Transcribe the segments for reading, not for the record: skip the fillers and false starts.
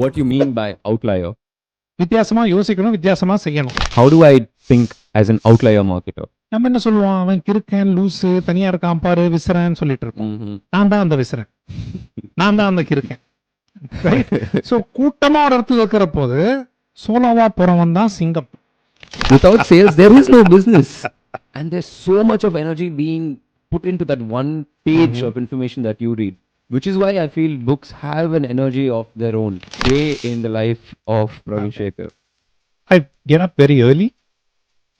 what you mean by outlier. வித்தியாசமா யோசிக்கணும், வித்தியாசமா செய்யணும். How do I think as an outlier marketer? நம்ம என்ன சொல்லுவோம், அவன் கிறுக்கன், லூசு, தனியா இருக்கான் பாரு, விசிறன்னு சொல்லிட்டு இருப்போம். நான் தான் அந்த விசிறன், நான் தான் அந்த கிறுக்கன். ஸோ கூட்டமா ஒரு இடத்துல இருக்கிற போது சோலோவா போறவன் தான் சிங்கம். Without sales, there is no business. And there's so much of energy being put into that one page of information that you read. Which is why I feel books have an energy of their own day in the life of Pravin Shekar. I get up very early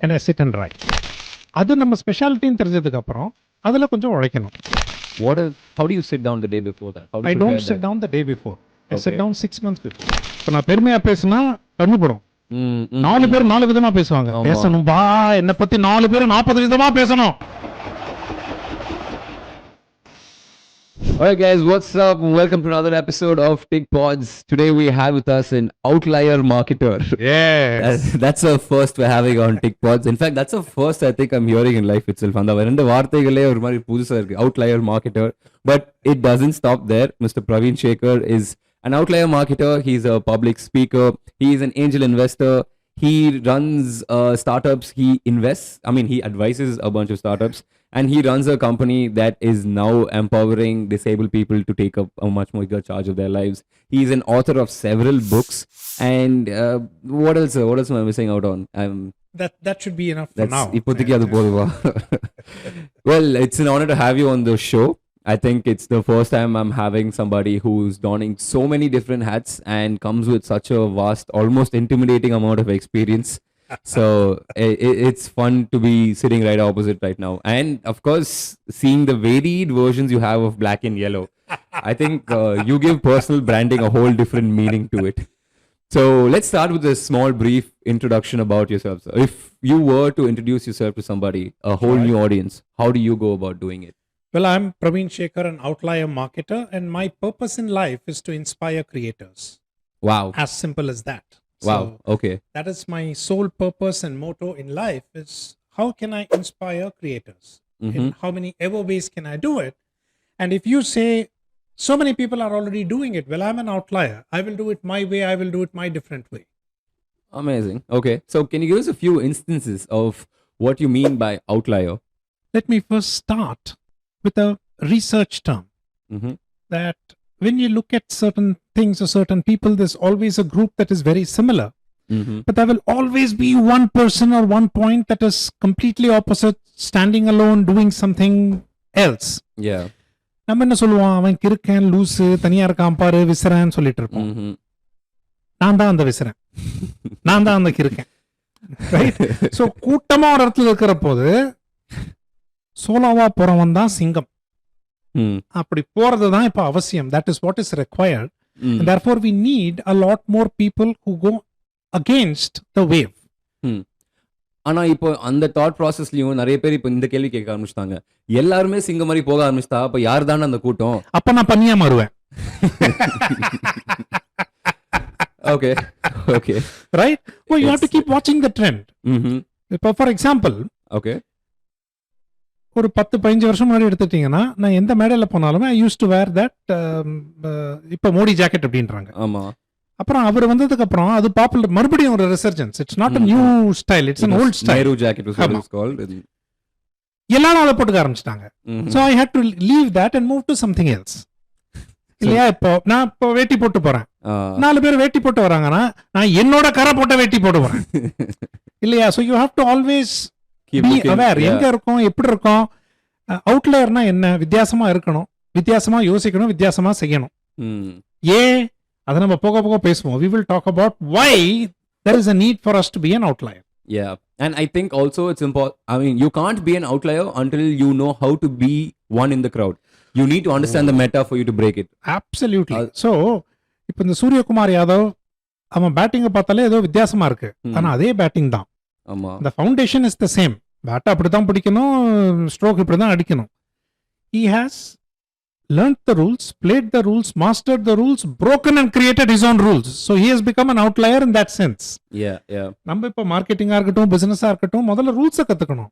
and I sit and write. அது நம்ம ஸ்பெஷாலிட்டின்னு தெரிஞ்சதுக்கு அப்புறம் அதுல கொஞ்சம் உழைக்கணும். How do you sit down the day before that? I don't sit down the day before. I sit down 6 months before. இப்போ நான் பெருமையா பேசினா கண்ணுப்படும். 4 பேர் 4 விதமா பேசுவாங்க. பேசணும் பா, என்னை பத்தி 4 பேர் 40 விதமா பேசணும். Alright guys, what's up? Welcome to another episode of TIGPODS. Today we have with us an outlier marketer. Yes. That's a first we're having on TIGPODS. In fact, that's a first I think I'm hearing in life itself. And the வார்த்தைகளே ஒரு மாதிரி புதுசா இருக்கு, outlier marketer. But it doesn't stop there. Mr. Pravin Shekar is an outlier marketer. He's a public speaker. He is an angel investor. He runs startups. He invests. He advises a bunch of startups. And he runs a company that is now empowering disabled people to take up a much more bigger charge of their lives. He's an author of several books. And what else am I missing out on? That should be enough for now. Well, it's an honor to have you on the show. I think it's the first time I'm having somebody who's donning so many different hats and comes with such a vast, almost intimidating amount of experience. So it's fun to be sitting right opposite right now. And of course, seeing the varied versions you have of black and yellow. I think you give personal branding a whole different meaning to it. So let's start with a small brief introduction about yourself. So if you were to introduce yourself to somebody, a whole new audience, how do you go about doing it? Well, I'm Pravin Shekar, an outlier marketer, and my purpose in life is to inspire creators. Wow. As simple as that. Wow. So okay. That is my sole purpose and motto in life is how can I inspire creators? In how many ever ways can I do it? And if you say so many people are already doing it, well, I'm an outlier. I will do it my way. I will do it my different way. Amazing. Okay. So can you give us a few instances of what you mean by outlier? Let me first start with a research term that when you look at certain things or certain people, there's always a group that is very similar. But there will always be one person or one point that is completely opposite, standing alone, doing something else. Yeah. நம்ம என்ன சொல்லுவோம், அவன் கிறுக்கன், லூசு, தனியா இருக்கான் பாரு, விசிறன்னு சொல்லிட்டு இருப்போம். நான் தான் அந்த விசிறன், நான் தான் அந்த கிறுக்கன். ரைட்? ஸோ கூட்டமா ஒரு இடத்துல இருக்கிற போது சோலோவா போறவன் தான் சிங்கம். அப்படி போறது தான் இப்ப அவசியம். That is what is required. And therefore we need a lot more people who go against the wave. ஆனா இப்போ அந்த தாட் ப்ராசஸ்லயும் நிறைய பேர் இப்போ இந்த கேள்வி கேட்க ஆரம்பிச்சிட்டாங்க, எல்லாருமே சிங்கம் மாதிரி போக ஆரம்பிச்சிட்டா அப்ப யார் தானே அந்த கூட்டம்? அப்ப நான் பண்ணியா மாறுவேன். Okay. Okay. Right? Well, you have to keep watching the trend. இப்போ for example, okay, ஒரு 10-15 வருஷம் முன்னாடி எடுத்துட்டீங்கன்னா, நான் எந்த மேடையில போனாலுமே ஐ யூஸ் டு வேர் தட் இப்ப மோடி ஜாக்கெட் அப்படின்றாங்க. ஆமா. அப்புறம் அவர் வந்ததுக்கு அப்புறம் அது பாப்புலர், மறுபடியும் ஒரு resurgence. It's not a new style, it's an old style. Nehru jacket was what it was called. எல்லாரும் அதை போட்டுக்க ஆரம்பிச்சிட்டாங்க. So I had to leave that and move to something else. இல்லையா? நான் இப்போ வேட்டி போட்டு போறேன், 4 பேர் வேட்டி போட்டு வராங்கன்னா நான் என்னோட கரை போட்ட வேட்டி போட்டு போறேன். இல்லையா? So you have to always be aware. எங்க இருக்கோம், எப்படி இருக்கோம். அவுட்லயர்னா என்ன? வித்தியாசமா இருக்கணும், வித்தியாசமா யோசிக்கணும், வித்தியாசமா செய்யணும். அதை நம்ம போக போக பேசுவோம். We will talk about why there is a need for us to be an outlier. Yeah. And I think also it's important. You can't be an outlier until you know how to be one in the crowd. You need to understand the meta for you to break it. Absolutely. So இப்போ இந்த சூரியகுமார் யாதவ், அவன் பேட்டிங்கை பார்த்தாலே ஏதோ வித்தியாசமா இருக்கு, ஆனா அதே batting தான். ஆமா. The foundation is the same. பேட்டை அப்படிதான் பிடிக்கணும், ஸ்ட்ரோக் இப்படிதான் அடிக்கணும். He has learned the rules, played the rules, mastered the rules, broken and created his own rules. So he has become an outlier in that sense. Yeah, yeah. நம்ம இப்போ மார்க்கெட்டிங்கா இருக்கட்டும், பிசினஸா இருக்கட்டும், முதல்ல ரூல்ஸை கத்துக்கணும்.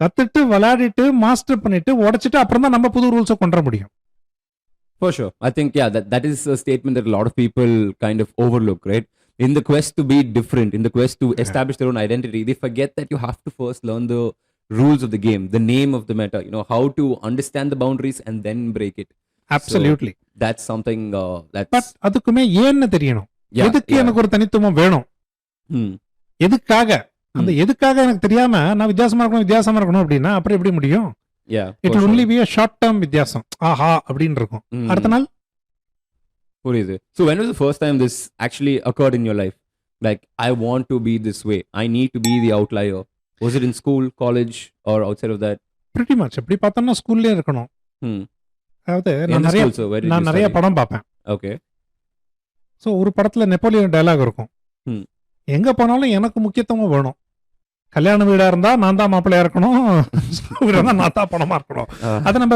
கத்துட்டு விளையாடிட்டு மாஸ்டர் பண்ணிட்டு உடைச்சிட்டு அப்புறம் தான் நம்ம புது ரூல்ஸை கொண்டு வர முடியும். For sure. I think, yeah, that is a statement that a lot of people kind of overlook, right? In the quest to be different, in the quest to establish their own identity, they forget that you have to first learn the rules of the game, the name of the meta, how to understand the boundaries and then break it. Absolutely. So that's something but that's, அதுக்குமே ஏன்னு தெரியணும். yeah, எதுக்கு yeah. எனக்கு ஒரு தனித்துவம் வேணும், Hmm. எதுக்காக, அந்த எதுக்காக எனக்கு தெரியாம நான் வித்தியாசமா இருக்கணும் அப்படின்னா அப்புறம் எப்படி முடியும்? Yeah. It for will sure. only be a short term வித்தியாசம். ஆஹா அப்படின்னு இருக்கும். Hmm. அடுத்த நாள் புரியுது. So when was the first time this actually occurred in your life? Like, I want to be this way. I need to be the outlier. Was it in school, college, or outside of that? pretty much எப்படி பார்த்தோம்னா ஸ்கூல்லே இருக்கணும். Hmm. அதாவது End நான் நிறைய school, so where did you நான் நிறைய study? படம் பார்ப்பேன். Okay. ஸோ ஒரு படத்துல நெப்போலியன் டயலாக் இருக்கும், Hmm. எங்க போனாலும் எனக்கு முக்கியத்துவம் வேணும். கல்யாண வீடா இருந்தா நான் தான் மாப்பிள்ளையா இருக்கணும், வீடா இருந்தா நான் தான் பணமா இருக்கணும். அதை நம்ம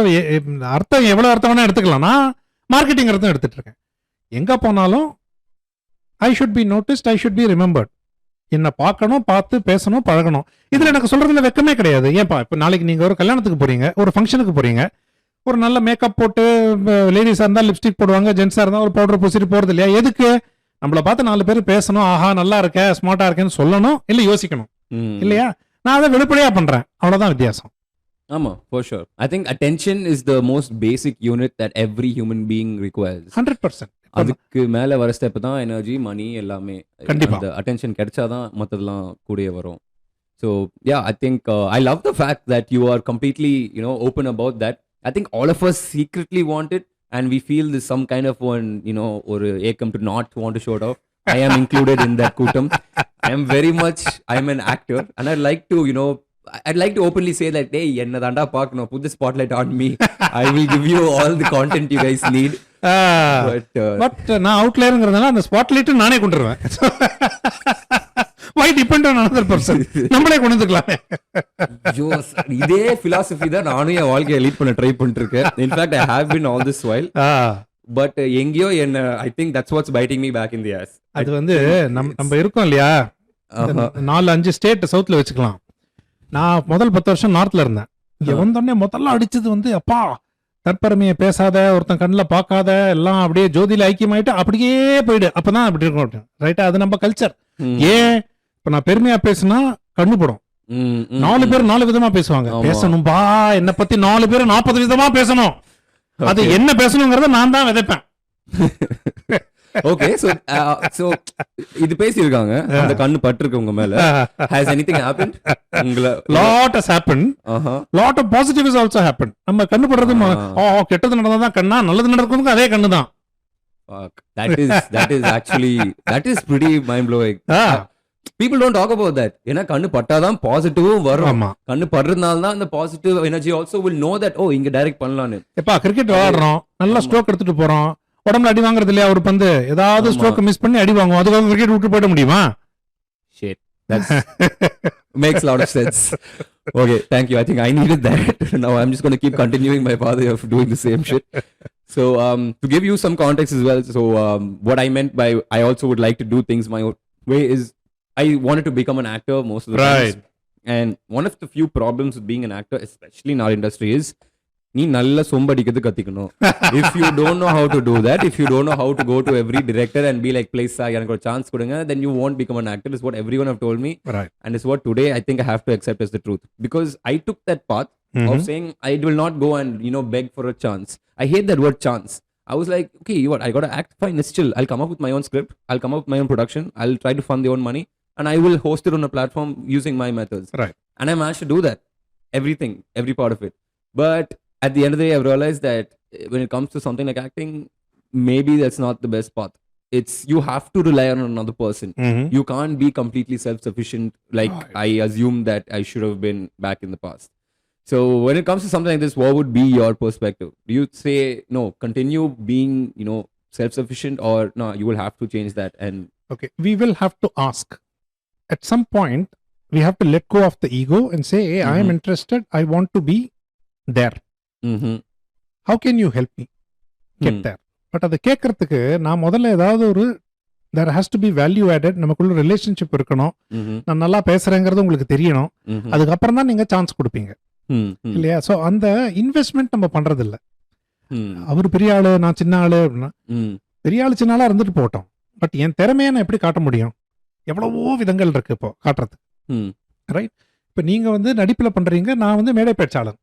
அர்த்தம் எவ்வளவு அர்த்தம் வேணா எடுத்துக்கலாம். நான் மார்க்கெட்டிங் அர்த்தம் எடுத்துட்டு இருக்கேன். எங்க போனாலும் I should be noticed, I should be remembered. என்ன பார்க்கணும், பார்த்து பேசணும், பழகணும். இதுல எனக்கு சொல்றதுல வெக்கமே கிடையாது. ஏன்பா இப்ப நாளைக்கு நீங்க ஒரு கல்யாணத்துக்கு போறீங்க, ஒரு ஃபங்க்ஷனுக்கு போறீங்க, ஒரு நல்ல மேக்கப் போட்டு, லேடிஸா இருந்தா லிப்ஸ்டிக் போடுவாங்க, ஜென்ஸா இருந்தா ஒரு பவுடர் பூசிட்டு போறது இல்லையா? எதுக்கு? நம்மளை பார்த்து 4 பேர் பேசணும், ஆஹா நல்லா இருக்க, ஸ்மார்ட்டா இருக்கேன்னு சொல்லணும், இல்ல யோசிக்கணும் இல்லையா? நான் அதை வெளிப்படையா பண்றேன், அவ்வளவுதான் வித்தியாசம். Ama, for sure. I think attention is the most basic unit that every human being requires. 100%. அதுக்கு மேல வர ஸ்டெப் தான் எனர்ஜி, மணி எல்லாமே. கண்டிப்பா. அந்த அட்டென்ஷன் கிடைச்சாதான் மற்றதெல்லாம் கூடயே வரும். So yeah, I think I love the fact that you are completely open about that. I think all of us secretly want it, and we feel this some kind of one, or ஏக்கம் to not want to show it off. I am included in that கூட்டம். I'm an actor, and I'd like to openly say that, hey, enna danda paakano, put the spotlight on me. I will give you all the content you guys need. But நான் அவுட்லையர்ங்கிறதுனால அந்த spotlight நானே கொண்டுருவேன். Why depend on another person? நம்மளே கொண்டு வந்துக்கலாமே. இதே philosophy தான் நானும் என் வாழ்க்கையை lead பண்ண ட்ரை பண்ணிட்டு இருக்கேன். In fact, I have been all this while. But எங்கேயோ என்ன, I think that's what's biting me back in the ass. அது வந்து நம்ம இருக்கோம் இல்லையா, 4-5 ஸ்டேட் சவுத்ல வச்சுக்கலாம். நான் முதல் 10 வருஷம் நார்த்ல இருந்தேன். இங்க வந்தோடனே முதல்ல அடிச்சது வந்து, அப்பா தற்பெருமையை பேசாத, ஒருத்தன் கண்ணில் பார்க்காத, எல்லாம் அப்படியே ஜோதியில ஐக்கியமாயிட்டு அப்படியே போயிடு, அப்பதான் அப்படி இருக்கும். ரைட்டா? அது நம்ம கல்ச்சர். ஏன் இப்ப நான் பெருமையா பேசினா கண்ணு படும். 4 பேர் 4 விதமா பேசுவாங்க. பேசணும்பா, என்ன பத்தி 4 பேர் 40 விதமா பேசணும். அது என்ன பேசணுங்கிறத நான் தான் விதைப்பேன். ஓகே, சோ இது பேசியிருக்காங்க, அந்த கண்ணு பட்டிருக்கு உங்க மேல. Has anything happened? Lot has happened. Lot of positive has also happened. நம்ம கண்ணு படுறது, கெட்டது நடந்தாதான் கண்ணா, நல்லது நடக்கிறதுக்கு அதே கண்ணு தான். That is pretty mind blowing. People don't talk about that. ஏன்னா கண்ணு பட்டாதான் பாசிட்டிவும் வரும். கண்ணு படுறதுனால தான் அந்த positive energy also will know that, இங்க டைரக்ட் பண்ணலாம்னு. எப்பா கிரிக்கெட் விளையாடுறோம், நல்லா ஸ்ட்ரோக் எடுத்துட்டு போறோம், உடம்புல அடி வாங்குறது இல்லையா? ஒரு பந்து ஏதாவது ஸ்ட்ரோக் மிஸ் பண்ணி அடி வாங்குவோம், அதுக்காக கிரிக்கெட் விட்டு போயிட முடியுமா? Shit, that makes a lot of sense. Okay, thank you. I think I needed that. Now I'm just going to keep continuing my path of doing the same shit. So to give you some context as well, so what I meant by I also would like to do things my own way is I wanted to become an actor most of the time. And one of the few problems with being an actor, especially in our industry, is நீ நல்ல சொம்படிக்கிறது கத்திக்கணும். If you don't know how to do that, if you don't know how to go to every director and be like, please எனக்கு ஒரு chance கொடுங்க, then you won't become an actor, is what everyone have told me. Right. And it's what today I think I have to accept as the truth, because I took that path of saying I will not go and beg for a chance. I hate that word chance. I was like, okay, what, I gotta act fine, it's chill. I'll come up with my own script, I'll come up with my own production, I'll try to fund the own money, and I will host it on a platform using my methods. Right. And I managed to do that, everything, every part of it. But at the end of the day, I've realized that when it comes to something like acting, maybe that's not the best path. It's, you have to rely on another person. You can't be completely self-sufficient like I assumed that I should have been back in the past. So when it comes to something like this, what would be your perspective? Do you say, no, continue being, self-sufficient, or no, you will have to change that? And okay, we will have to ask. At some point, we have to let go of the ego and say, hey, I am interested, I want to be there. How can you help me get there? But அதை கேட்கறதுக்கு நான் முதல்ல ஏதாவது ஒரு there has to be value added, நமக்குள்ள relationship இருக்கணும், நான் நல்லா பேசுறேங்கிறது உங்களுக்கு தெரியணும், அதுக்கப்புறம் தான் நீங்க சான்ஸ் கொடுப்பீங்க இல்லையா? ஸோ அந்த இன்வெஸ்ட்மெண்ட் நம்ம பண்றது இல்லை. அவர் பெரிய ஆளு, நான் சின்ன ஆளு அப்படின்னா, பெரிய ஆளு சின்ன ஆளா இருந்துட்டு போட்டோம். பட் என் திறமையை நான் எப்படி காட்ட முடியும்? எவ்வளவோ விதங்கள் இருக்கு இப்போ காட்டுறதுக்கு. ரைட்? இப்போ நீங்க வந்து நடிப்புல பண்றீங்க, நான் வந்து மேடை பேச்சாளர்.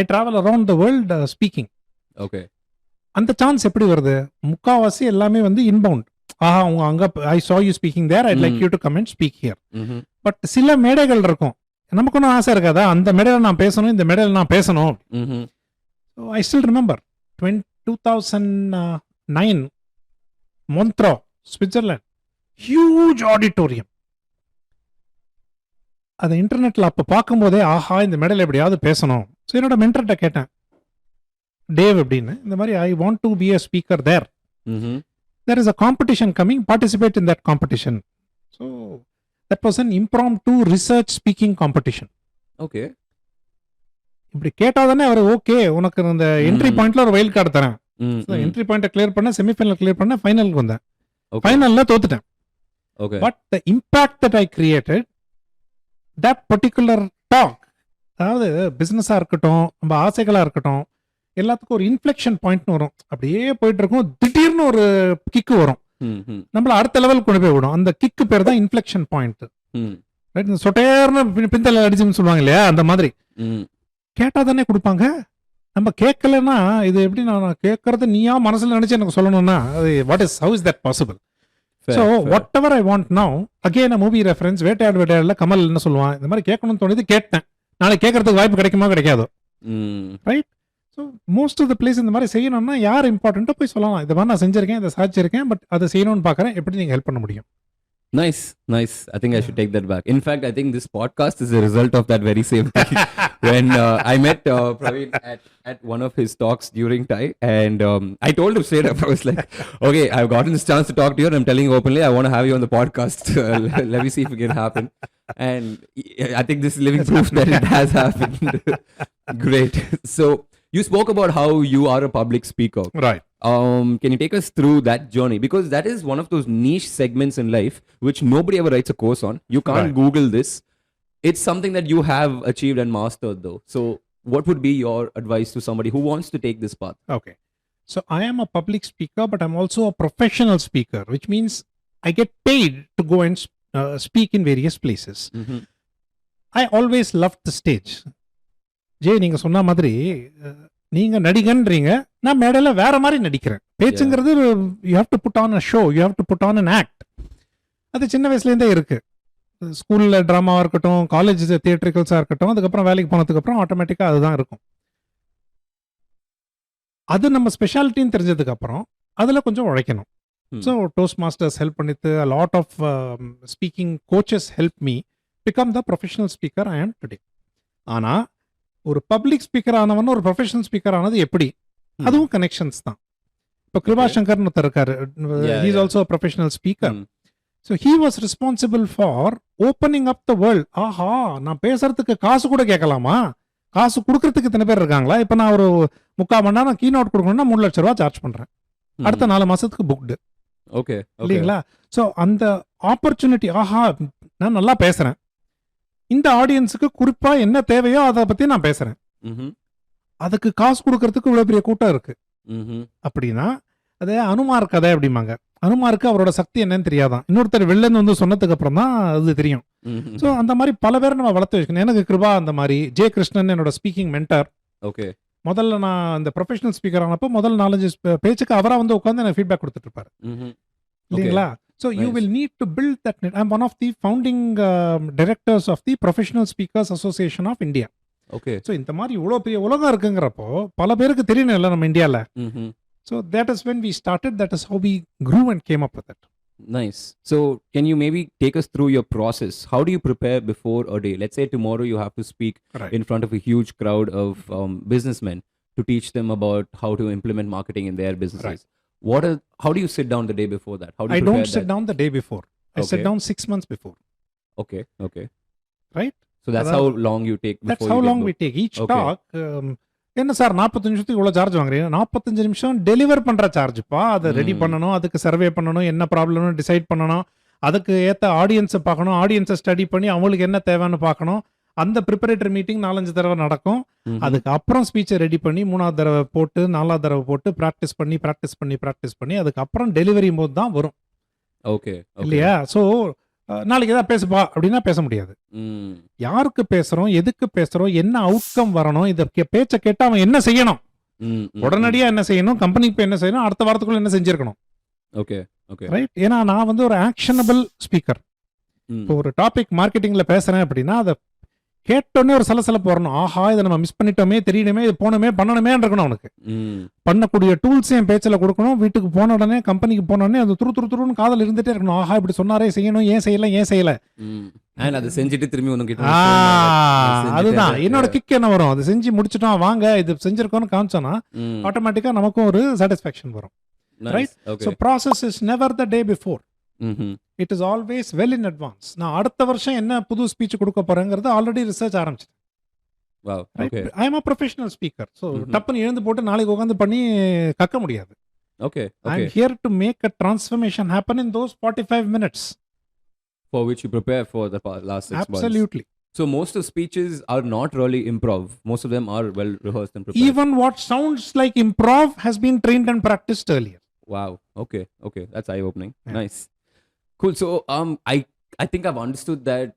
I travel around the world speaking. Okay. அந்த சான்ஸ் எப்படி வருது? முக்காவாசி எல்லாமே வந்து இன்பவுண்ட். ஆஹா, உங்க அங்க I saw you speaking there, I'd like you to come and speak here. But சில மேடைகள் இருக்கும், நமக்கு ஒன்றும் ஆசை இருக்காதா, அந்த மேடையில் நான் பேசணும், இந்த மேடையில் நான் பேசணும். I still remember 2009 Montreux, Switzerland, huge auditorium. அதை இன்டர்நெட்ல அப்ப பார்க்கும்போதே ஆஹா, இந்த மேடையில் எப்படியாவது பேசணும். ஸோ என்னோட மென்டர்கிட்ட கேட்டேன், டேவ் அப்படின்னு, இந்த மாதிரி I want to be a speaker there. There is a competition coming, participate in that competition. So that was an impromptu research speaking competition. Okay. இப்படி கேட்டாதானே அவர் ஓகே, உனக்கு அந்த என்ட்ரி பாயிண்ட்ல ஒரு வைல்ட் கார்டு தரேன். என்ட்ரி பாயிண்ட்டை கிளியர் பண்ண, semi-final clear பண்ண, ஃபைனலுக்கு வந்தேன். ஃபைனல்ல தோத்துட்டேன். Okay. But the impact that I created, that particular talk, அதாவது பிசினஸா இருக்கட்டும், நம்ம ஆசைகளா இருக்கட்டும், எல்லாத்துக்கும் ஒரு இன்ஃப்ளெக்ஷன் பாயிண்ட்னு வரும். அப்படியே போயிட்டு இருக்கும், திடீர்னு ஒரு கிக்கு வரும், நம்மள அடுத்த லெவலுக்கு கொண்டு போய் விடும். அந்த கிக்கு பேர் தான் இன்ஃப்ளெக்ஷன் பாயிண்ட். ரைட்? சொட்டையர்னு பிந்தல அடிச்சுன்னு சொல்லுவாங்க இல்லையா, அந்த மாதிரி. கேட்டா தானே கொடுப்பாங்க. நம்ம கேட்கலன்னா இது எப்படி, நான் கேட்கறது நீயா மனசுல நினைச்சு எனக்கு சொல்லணும்னா how is that possible? So whatever I want now, again a movie reference, வேட்டையாடுல Kamal என்ன சொல்லுவான், இந்த மாதிரி கேட்கணும்னு தோணுது, கேட்டேன், நாளைக்கு கேட்கறதுக்கு வாய்ப்பு கிடைக்குமா கிடைக்காதோ. Right? So most of the place இந்த மாதிரி செய்யணும்னா யார் இம்பார்ட்டண்ட்டோ போய் சொல்லலாம், இந்த மாதிரி நான் செஞ்சிருக்கேன், இதை சாதிச்சிருக்கேன், பட் அதை செய்யணும்னு பார்க்குறேன், எப்படி நீங்கள் ஹெல்ப் பண்ண முடியும். Nice. I think I should take that back. In fact, I think this podcast is a result of that very same thing. When I met Pravin at one of his talks during TI, and I told him straight up, I was like, okay, I've gotten this chance to talk to you, and I'm telling you openly, I want to have you on the podcast. Let me see if it can happen. And I think this is living proof that it has happened. Great. So, you spoke about how you are a public speaker. Right. Can you take us through that journey? Because that is one of those niche segments in life which nobody ever writes a course on. You can't Google this. It's something that you have achieved and mastered though. So what would be your advice to somebody who wants to take this path? Okay. So I am a public speaker, but I'm also a professional speaker, which means I get paid to go and speak in various places. I always loved the stage. J, நீங்க சொன்ன மாதிரி நீங்க நடிகன்றீங்க, நான் மேடையில வேற மாதிரி நடிக்கிறேன். பேச்சுங்கிறது you have to put on a show, you have to put on an act. அது சின்ன வயசுலேருந்தே இருக்கு. ஸ்கூல்ல ட்ராமாவா இருக்கட்டும், காலேஜ் தியேட்டரிக்கல்ஸா இருக்கட்டும், அதுக்கப்புறம் வேலைக்கு போனதுக்கு அப்புறம் ஆட்டோமேட்டிக்கா அதுதான் இருக்கும். அது நம்ம ஸ்பெஷாலிட்டின்னு தெரிஞ்சதுக்கு அப்புறம் அதுல கொஞ்சம் உழைக்கணும். ஸோ டோஸ்ட் மாஸ்டர்ஸ் ஹெல்ப் பண்ணிட்டு, lot of speaking coaches help me become the professional speaker I am today. ஆனா ஒரு பப்ளிக் ஸ்பீக்கர் ஆனவன் ஒரு ப்ரொஃபஷனல் ஸ்பீக்கர் ஆனது எப்படி? அதுவும் கனெக்ஷன்ஸ் தான். இப்போ கிருபா சங்கர்னு ஒருத்தர் இருக்காரு, he is also professional speaker. So he was responsible for opening up the world. ஆஹா, நான் பேசுறதுக்கு காசு கூட கேட்கலாமா? காசு கொடுக்கறதுக்கு இத்தனை பேர் இருக்காங்களா? இப்போ நான் ஒரு 3/4 மணி நேரம் கீ நோட் கொடுக்கணும்னா 3 லட்ச ரூபா சார்ஜ் பண்றேன், அடுத்த 4 மாசத்துக்கு புக்டு. ஓகே, இல்லைங்களா? ஸோ அந்த ஆப்பர்ச்சுனிட்டி, ஆஹா நான் நல்லா பேசுறேன், இந்த ஆடியன்ஸுக்கு குறிப்பா என்ன தேவையோ அதை பத்தி நான் பேசுறேன், அதுக்கு காசு கொடுக்கறதுக்கு இவ்வளவு பெரிய கூட்டம் இருக்கு அப்படின்னா, அதே அனுமார் கதை அப்படிம்பாங்க. அனுமாருக்கு அவரோட சக்தி என்னன்னு தெரியாதான், இன்னொருத்தர் வெளில வந்து சொன்னதுக்கு அப்புறம் தான் அது தெரியும். ஸோ அந்த மாதிரி பல பேர் நம்ம வளர்த்து வச்சுக்கணும். எனக்கு கிருபா அந்த மாதிரி, ஜே கிருஷ்ணன் என்னோட ஸ்பீக்கிங் மென்டர். ஓகே, முதல்ல நான் இந்த ப்ரொஃபஷனல் ஸ்பீக்கர் ஆனப்போ முதல் 4-5 பேச்சுக்கு அவரா வந்து உட்காந்து எனக்கு ஃபீட்பேக் கொடுத்துட்டு இருப்பாரு, இல்லைங்களா? So you will need to build that net. I'm one of the founding directors of the Professional Speakers Association of India. Okay. So இந்த மாதிரி இவ்வளோ பெரிய உலகம் இருக்குங்கிறப்போ பல பேருக்கு தெரியணும் இல்லை நம்ம இந்தியாவில். So that is when we started. That is how we grew and came up with it. Nice. So can you maybe take us through your process? How do you prepare before a day? Let's say tomorrow you have to speak in front of a huge crowd of businessmen to teach them about how to implement marketing in their businesses. How do you sit down the day before that? How do you I don't sit down the day before. I sit down 6 months before. Okay. Right? So that's how long you take before. That's how long we take. Each talk, என்ன sir 45 நிமிஷத்துக்கு இவ்வளோ charge வாங்குறீங்க? 45 நிமிஷம் deliver பண்ற சார்ஜ்ப்பா. அதை ready பண்ணணும், அதுக்கு survey பண்ணணும், என்ன ப்ராப்ளம்னு டிசைட் பண்ணணும், அதுக்கு ஏற்ற ஆடியன்ஸை பார்க்கணும், ஆடியன்ஸை ஸ்டடி பண்ணி அவங்களுக்கு என்ன தேவைன்னு பார்க்கணும், அந்த ப்ரிப்பரேட்டரி மீட்டிங் 4-5 தடவை நடக்கும். அதுக்கப்புறம் ஸ்பீச்சை ரெடி பண்ணி 3வது தடவை போட்டு 4வது தடவை போட்டு ப்ராக்டிஸ் பண்ணி அதுக்கப்புறம் டெலிவரி போது தான் வரும். ஓகே. இல்லையா? ஸோ நாளைக்கு ஏதாவது பேசுப்பா அப்படின்னா பேச முடியாது. யாருக்கு பேசுறோம், எதுக்கு பேசுறோம், என்ன அவுட்கம் வரணும், இத பேச்சை கேட்டு அவன் என்ன செய்யணும், உடனடியா என்ன செய்யணும், கம்பெனிக்கு போய் என்ன செய்யணும், அடுத்த வாரத்துக்குள்ள என்ன செஞ்சிருக்கணும். Okay okay right. ஏன்னா நான் வந்து ஒரு ஆக்ஷனபிள் ஸ்பீக்கர். இப்போ ஒரு டாபிக் மார்க்கெட்டிங்ல பேசுறேன் அப்படின்னா அதை கேட்டோடனே ஒரு சலசலப்பு வரணும். ஆஹா, இதை நம்ம மிஸ் பண்ணிட்டோமே, தெரியணுமே, இது போனோமே, பண்ணணுமே இருக்கணும். அவனுக்கு பண்ணக்கூடிய டூல்ஸ் என் பேச்சில் கொடுக்கணும். வீட்டுக்கு போன உடனே, கம்பெனிக்கு போன உடனே அது துருன்னு காதல் இருந்துட்டே இருக்கணும். ஆஹா, இப்படி சொன்னாரே, செய்யணும், ஏன் செய்யல அதை செஞ்சுட்டு திரும்பி உனக்கு அதுதான் என்னோட கிக் என்ன வரும். அது செஞ்சு முடிச்சுட்டோம், வாங்க இது செஞ்சிருக்கோம்னு காமிச்சோன்னா ஆட்டோமேட்டிக்கா நமக்கும் ஒரு சாட்டிஸ்ஃபேக்ஷன் வரும். Right. So process is never the day before. It is always well in advance. நான் அடுத்த வருஷம் என்ன புது ஸ்பீச் கொடுக்க போறேங்கிறது ஆல்ரெடி ரிசர்ச் ஆரம்பிச்சிட்டேன். I am a professional speaker. So டப்புன்னு எழுந்து போட்டு நாளைக்கு உட்காந்து பண்ணி கக்க முடியாது. I am here to make a transformation happen in those 45 minutes for which you prepare for the last 6 months. Absolutely. So most of speeches are not really improv. Most of them are well rehearsed and prepared. Even what sounds like improv has been trained and practiced earlier. Wow. Okay. That's eye opening. Yeah. Nice. Cool. So I think I've understood that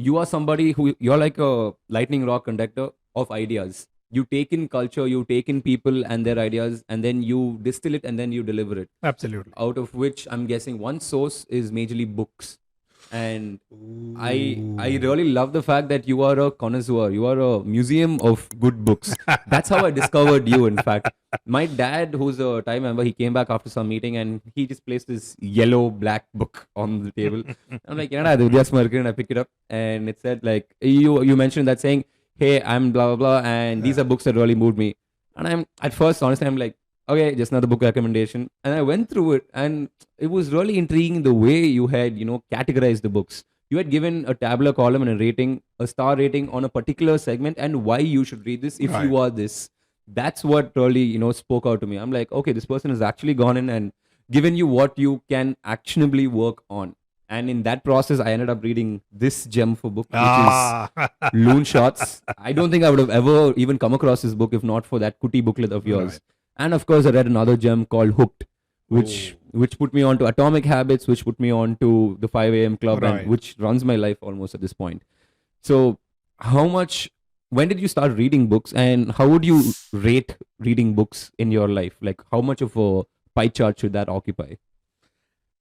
you are somebody who you're like a lightning rod conductor of ideas. You take in culture, you take in people and their ideas, and then you distill it and then you deliver it. Absolutely. Out of which I'm guessing one source is majorly books. And I really love the fact that you are a connoisseur. You are a museum of good books. That's how I discovered you, in fact. My dad, who's a time member, he came back after some meeting and he just placed this yellow black book on the table. I'm like, and I picked it up and it said like, you mentioned that saying, hey, I'm blah blah blah, and these are books that really moved me. And I'm at first, honestly, I'm like, okay, just another book recommendation. And I went through it and it was really intriguing the way you had, categorized the books. You had given a tabular column and a rating, a star rating on a particular segment and why you should read this if you are this. That's what really, spoke out to me. I'm like, okay, this person has actually gone in and given you what you can actionably work on. And in that process, I ended up reading this gem for book, which is Loon Shots. I don't think I would have ever even come across this book if not for that Kuti booklet of yours. Right. And of course, I read another gem called Hooked, which put me on to Atomic Habits, which put me on to the 5 a.m. Club, and which runs my life almost at this point. So, when did you start reading books, and how would you rate reading books in your life? Like, how much of a pie chart should that occupy?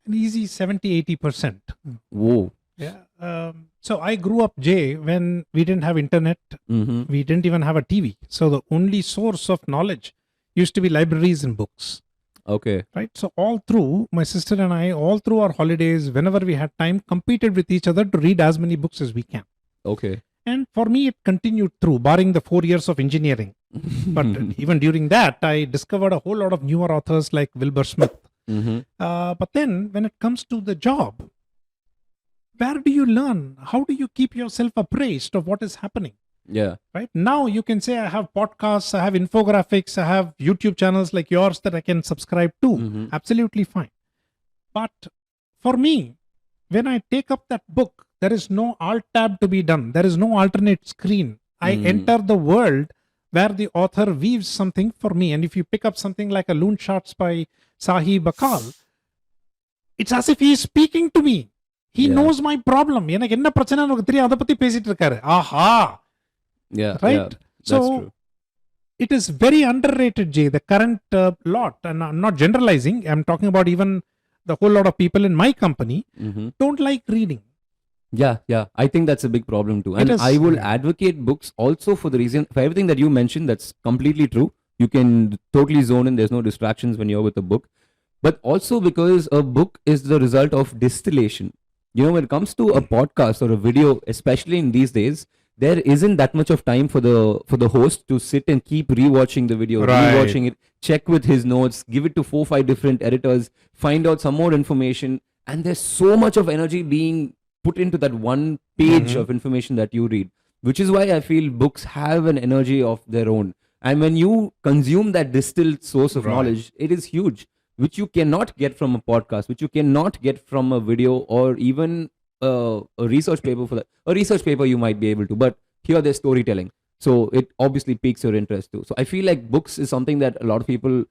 An easy 70-80%. Whoa. Yeah. So I grew up, Jay, when we didn't have internet. We didn't even have a TV. So the only source of knowledge used to be libraries and books. Okay. Right. So all through, my sister and I, all through our holidays, whenever we had time, competed with each other to read as many books as we can. Okay. And for me, it continued through, barring the 4 years of engineering. But even during that, I discovered a whole lot of newer authors like Wilbur Smith. But then when it comes to the job, where do you learn? How do you keep yourself appraised of what is happening? Yeah. Right. Now you can say I have podcasts, I have infographics, I have YouTube channels like yours that I can subscribe to. Absolutely fine. But for me, when I take up that book, there is no alt tab to be done. There is no alternate screen. I enter the world where the author weaves something for me. And if you pick up something like a Loon Shots by Sahib Akal, it's as if he is speaking to me. He knows my problem. எனக்கு என்ன பிரச்சனை எனக்கு தெரியும், அதை பத்தி பேசிட்டு இருக்காரு. ஆஹா. Yeah. Right. Yeah, so true. It is very underrated, Jay. The current lot, and I'm not generalizing. I'm talking about even the whole lot of people in my company don't like reading. Yeah. I think that's a big problem too. And I will advocate books also for the reason, for everything that you mentioned, that's completely true. You can totally zone in. There's no distractions when you're with a book. But also because a book is the result of distillation. When it comes to a podcast or a video, especially in these days, there isn't that much of time for the host to sit and keep rewatching the video, rewatching it, check with his notes, give it to 4-5 different editors, find out some more information. And there's so much of energy being put into that one page of information that you read, which is why I feel books have an energy of their own. And when you consume that distilled source of knowledge, it is huge, which you cannot get from a podcast, which you cannot get from a video or even a research paper for that. A research paper you might be able to, but here there's storytelling. So it obviously piques your interest too. So I feel like books is something that a lot of people,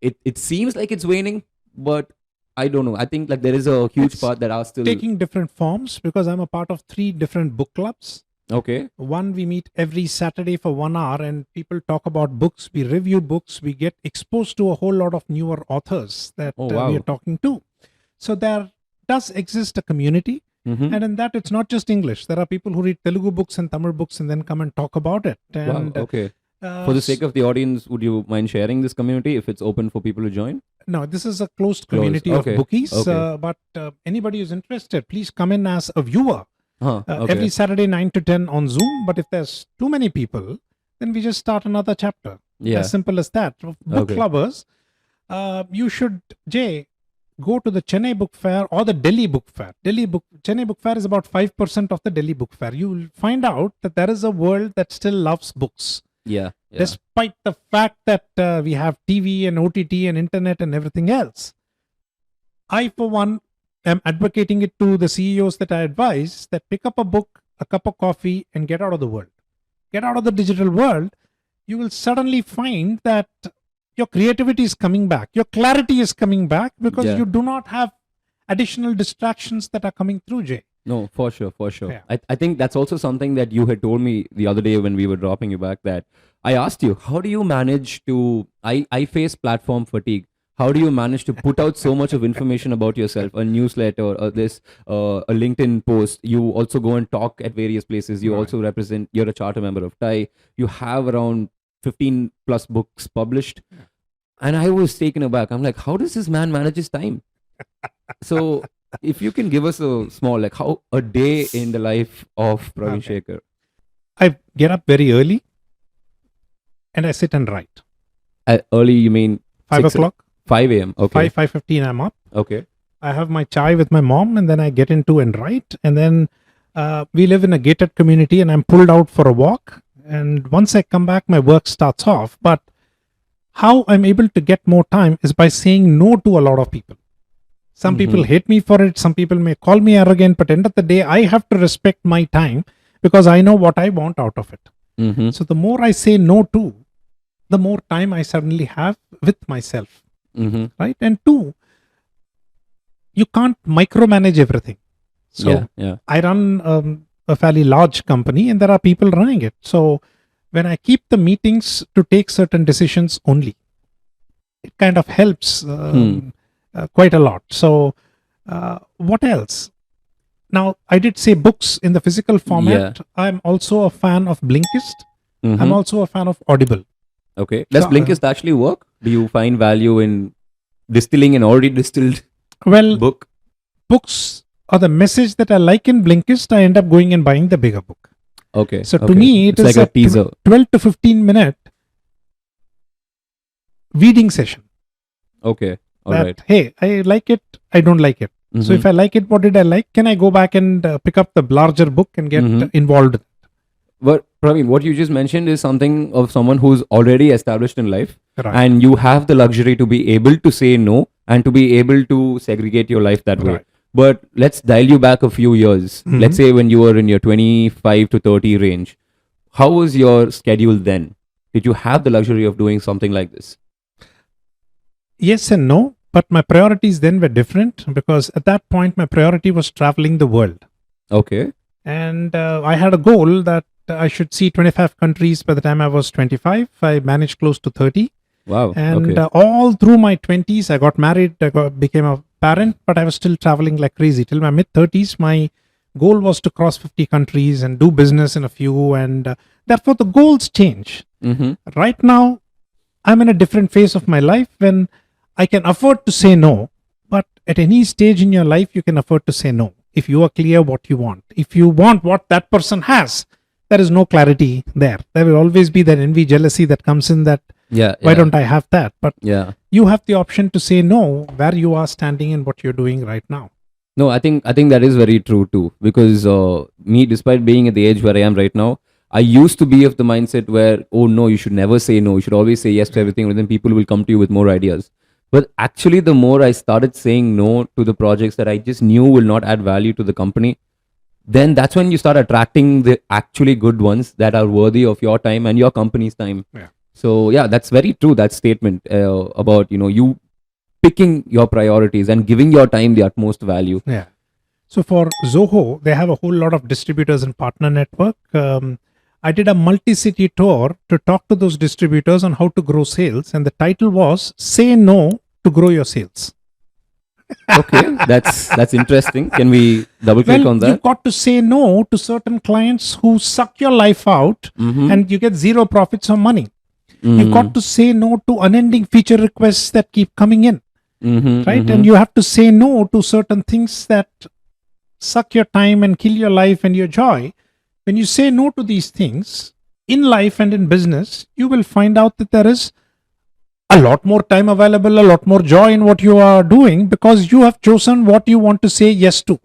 it seems like it's waning, but I don't know. I think like there is a huge It's part that are still taking different forms because I'm a part of 3 different book clubs. okay. One, we meet every Saturday for 1 hour and people talk about books. We review books. We get exposed to a whole lot of newer authors that Oh, we wow. are talking to. So there does exist a community. Mm-hmm. And in that, it's not just English. There are people who read Telugu books and Tamil books and then come and talk about it. Wow. And Okay. For the sake of the audience, would you mind sharing this community if it's open for people to join? no, this is a closed community Okay. of bookies. Okay. But anybody who's interested, please come in as a viewer. Huh. Okay. Every Saturday 9 to 10 on Zoom. But if there's too many people, then we just start another chapter. Yeah. As simple as that. Book Okay. lovers, you should, Jay, go to the Chennai Book Fair or the Delhi Book Fair. Chennai Book Fair is about 5% of the Delhi Book Fair. You will find out that there is a world that still loves books. Yeah. Yeah. Despite the fact that we have TV and OTT and internet and everything else. I, for one, am advocating it to the CEOs that I advise that pick up a book, a cup of coffee, and get out of the world. Get out of the digital world. You will suddenly find that your creativity is coming back, your clarity is coming back because Yeah. you do not have additional distractions that are coming through, Jay. No, for sure, for sure. Yeah. I think that's also something that you had told me the other day when we were dropping you back, that I asked you, how do you manage to, I face platform fatigue. How do you manage to put out so much of information about yourself, a newsletter, a LinkedIn post? You also go and talk at various places. You Right. also represent, you're a charter member of TIE. You have around 15 plus books published. And I was taken aback. I'm like, how does this man manage his time? So if you can give us a small, like how a day in the life of Pravin Okay. Shekar. I get up very early and I sit and write. Early, you mean 5 6 o'clock, 5 a.m. Okay. 5:15 I'm up. Okay. I have my chai with my mom and then I get into and write. And then we live in a gated community and I'm pulled out for a walk. And once I come back, my work starts off. But how I'm able to get more time is by saying no to a lot of people. Some people hate me for it. Some people may call me arrogant. But end of the day, I have to respect my time because I know what I want out of it. Mm-hmm. So the more I say no to, the more time I suddenly have with myself. Mm-hmm. Right? And two, you can't micromanage everything. So Yeah. Yeah. I run a fairly large company and there are people running it. So when I keep the meetings to take certain decisions only, it kind of helps quite a lot. So what else? Now, I did say books in the physical format. I'm also a fan of Blinkist. Mm-hmm. I'm also a fan of Audible. Okay. Does So, Blinkist actually work? Do you find value in distilling an already distilled Well, book? books or the message that I like in Blinkist, I end up going and buying the bigger book. Okay. So to okay. me, it it's is like a teaser. 12 to 15 minute reading session. Okay. All That, right. hey, I like it, I don't like it. So if I like it, what did I like? Can I go back and pick up the larger book and get involved? But Pravin, what you just mentioned is something of someone who's already established in life, Right. and you have the luxury to be able to say no and to be able to segregate your life that way. Right. But let's dial you back a few years. Let's say when you were in your 25 to 30 range. How was your schedule then? Did you have the luxury of doing something like this? Yes and no, but my priorities then were different because at that point my priority was traveling the world. Okay. And I had a goal that I should see 25 countries by the time I was 25. I managed close to 30. Wow. And okay. all through my 20s, I got married, became a parent, but I was still traveling like crazy. Till my mid 30s, my goal was to cross 50 countries and do business in a few. And therefore, the goals change. Mm-hmm. Right now, I'm in a different phase of my life when I can afford to say no. But at any stage in your life, you can afford to say no. If you are clear what you want. If you want what that person has, there is no clarity there. There will always be that envy, jealousy that comes in that, Yeah. why don't I have that? But Yeah. you have the option to say no where you are standing and what you're doing right now. No, I think that is very true too. Because me, despite being at the age where I am right now, I used to be of the mindset where, oh no, you should never say no. You should always say yes to everything, and then people will come to you with more ideas. But actually, the more I started saying no to the projects that I just knew will not add value to the company, then that's when you start attracting the actually good ones that are worthy of your time and your company's time. Yeah. So yeah, that's very true. That statement about you picking your priorities and giving your time the utmost value. Yeah. So for Zoho, they have a whole lot of distributors and partner network. I did a multi-city tour to talk to those distributors on how to grow sales, and the title was "Say No to Grow Your Sales." Okay, that's interesting. Can we double click on You've that? got to say no to certain clients who suck your life out, and you get zero profits or money. You've got to say no to unending feature requests that keep coming in, right? And you have to say no to certain things that suck your time and kill your life and your joy. When you say no to these things in life and in business, you will find out that there is a lot more time available, a lot more joy in what you are doing, because you have chosen what you want to say yes to.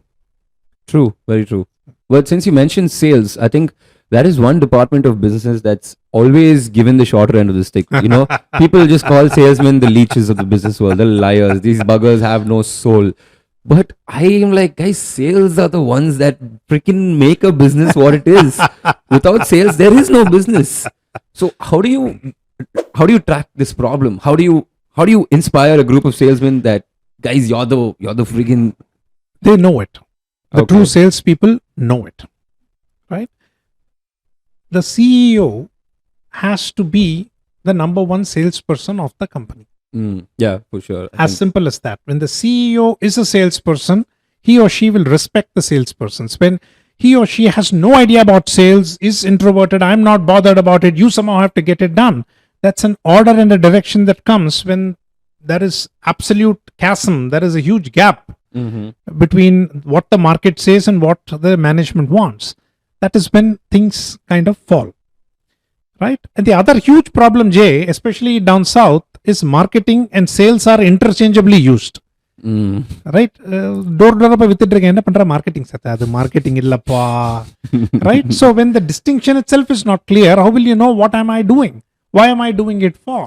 True, very true. But since you mentioned sales, I think that is one department of business that's always given the shorter end of the stick. People just call salesmen the leeches of the business world, the liars. These buggers have no soul. But I am like, guys, sales are the ones that freaking make a business what it is. Without sales, there is no business. So how do you track this problem? How do you inspire a group of salesmen that, guys, you're the freaking. They know it. The Okay. true salespeople know it, right? The CEO has to be the number one salesperson of the company. Yeah, for sure. I As think- simple as that. When the CEO is a salesperson, he or she will respect the salespersons. When he or she has no idea about sales, is introverted, I'm not bothered about it, you somehow have to get it done. That's an order and a direction that comes when there is absolute chasm, there is a huge gap between what the market says and what the management wants. That is when things kind of fall. Right? And the other huge problem, Jay, especially down south, is marketing and sales are interchangeably used. Right? Door வித்துட்டு என்ன பண்ற marketing சத்த அது marketing இல்லப்பா. Right? So when the distinction itself is not clear, how will you know what am I doing? Why am I doing it for?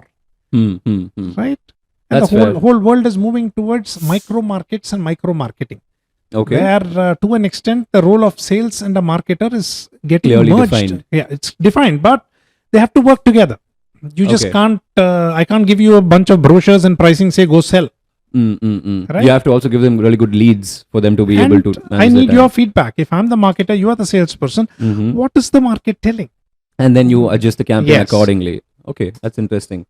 Right? And That's the fair. whole world is moving towards micro markets and micro marketing. Okay. Where to an extent the role of sales and a marketer is getting Clearly merged. defined. Yeah, it's defined, but they have to work together. You just Okay. can't. I can't give you a bunch of brochures and pricing. Say go sell. Right? You have to also give them really good leads for them to be able to manage I need their your time. feedback. If I'm the marketer, you are the salesperson. What is the market telling? And then you adjust the campaign Yes. accordingly. Okay, that's interesting.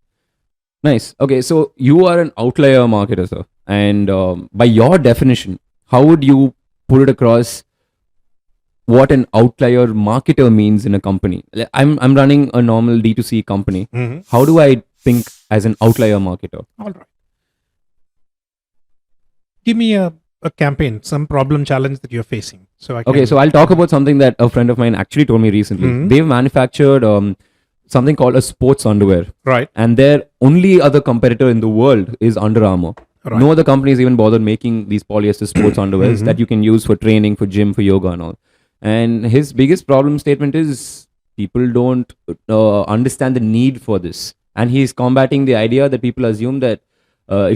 Nice. Okay, so you are an outlier marketer, sir. And by your definition, how would you put it across what an outlier marketer means in a company? I'm running a normal D2C company. How do I think as an outlier marketer? All right. Give me a campaign, some problem challenge that you're facing. So I can, Okay, so I'll talk about something that a friend of mine actually told me recently. They've manufactured something called a sports underwear, right. and their only other competitor in the world is Under Armour. Right. No other company has even bothered making these polyester sports underwears that you can use for training, for gym, for yoga, and all. And his biggest problem statement is people don't understand the need for this, and he's combating the idea that people assume that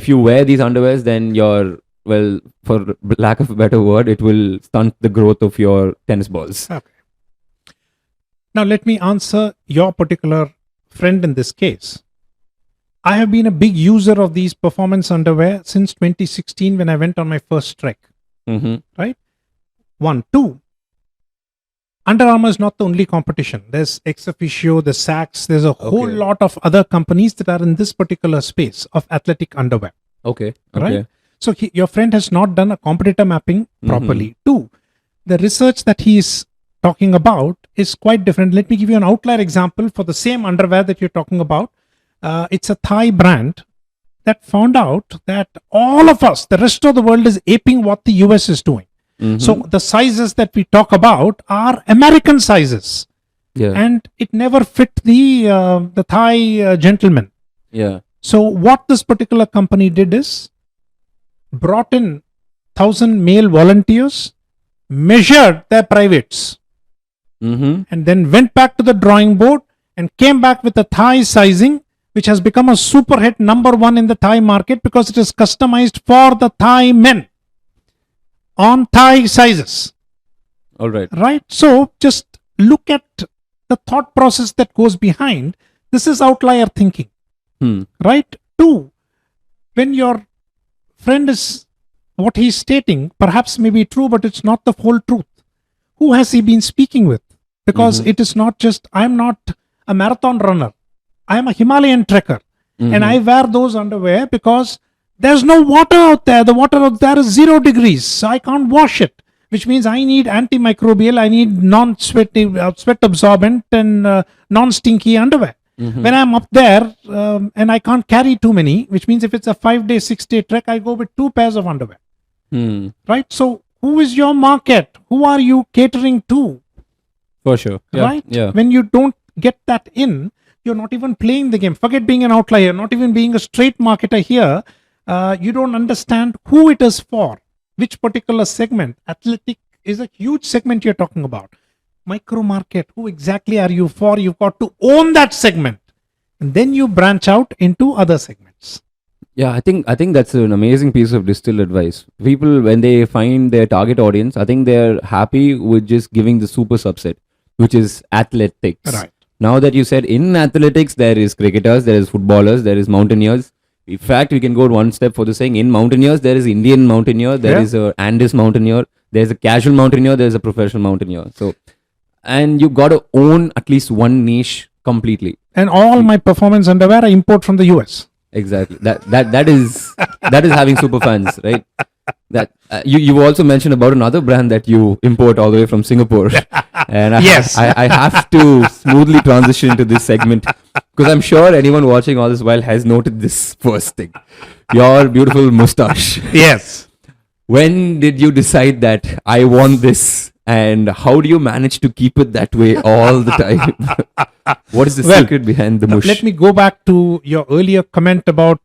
if you wear these underwears, then you're, well, for lack of a better word, it will stunt the growth of your tennis balls. Okay. Now let me answer your particular friend in this case. I have been a big user of these performance underwear since 2016 when I went on my first trek. Right? 1, 2. Under Armour is not the only competition. There's Ex Officio, there's Saks, there's a whole Okay. lot of other companies that are in this particular space of athletic underwear. Okay. Right? So your friend has not done a competitor mapping properly. 2, the research that he is talking about is quite different. Let me give you an outlier example for the same underwear that you're talking about. It's a Thai brand that found out that all of us, the rest of the world, is aping what the US is doing. So the sizes that we talk about are American sizes, Yeah. and it never fit the Thai gentleman. Yeah. So what this particular company did is brought in 1,000 male volunteers, measured their privates, and then went back to the drawing board and came back with a Thai sizing which has become a super hit number one in the Thai market because it is customized for the Thai men on Thai sizes. All right. Right? So just look at the thought process that goes behind. This is outlier thinking. Right? 2, when your friend is, what he's stating perhaps may be true, but it's not the whole truth. Who has he been speaking with? Because it is not just, I'm not a marathon runner. I am a Himalayan trekker. And I wear those underwear because there's no water out there. The water out there is 0 degrees. So I can't wash it, which means I need antimicrobial, I need sweat absorbent and non-stinky underwear. When I'm up there and I can't carry too many, which means if it's a 5-day, 6-day trek, I go with 2 pairs of underwear. Right? So who is your market? Who are you catering to? For sure. Yeah. Right? Yeah. When you don't get that in, you're not even playing the game. Forget being an outlier, not even being a straight marketer here. You don't understand who it is for, which particular segment. Athletic is a huge segment you're talking about. Micro market, who exactly are you for? You've got to own that segment. And then you branch out into other segments. Yeah, I think that's an amazing piece of distilled advice. People, when they find their target audience, I think they're happy with just giving the super subset, which is athletics. Right. Now that you said in athletics, there is cricketers, there is footballers, there is mountaineers. In fact, we can go one step further saying in mountaineers, there is Indian mountaineer, there is a Andes mountaineer, there's a casual mountaineer, there's a professional mountaineer. So, and you got to own at least one niche completely. And all my performance underwear I import from the US. Exactly. That is having super fans, right? That you also mentioned about another brand that you import all the way from Singapore, and I have to smoothly transition into this segment because I'm sure anyone watching all this while has noted this first thing, your beautiful mustache. Yes. When did you decide that I want this, and how do you manage to keep it that way all the time? What is the secret behind the mush? Let me go back to your earlier comment about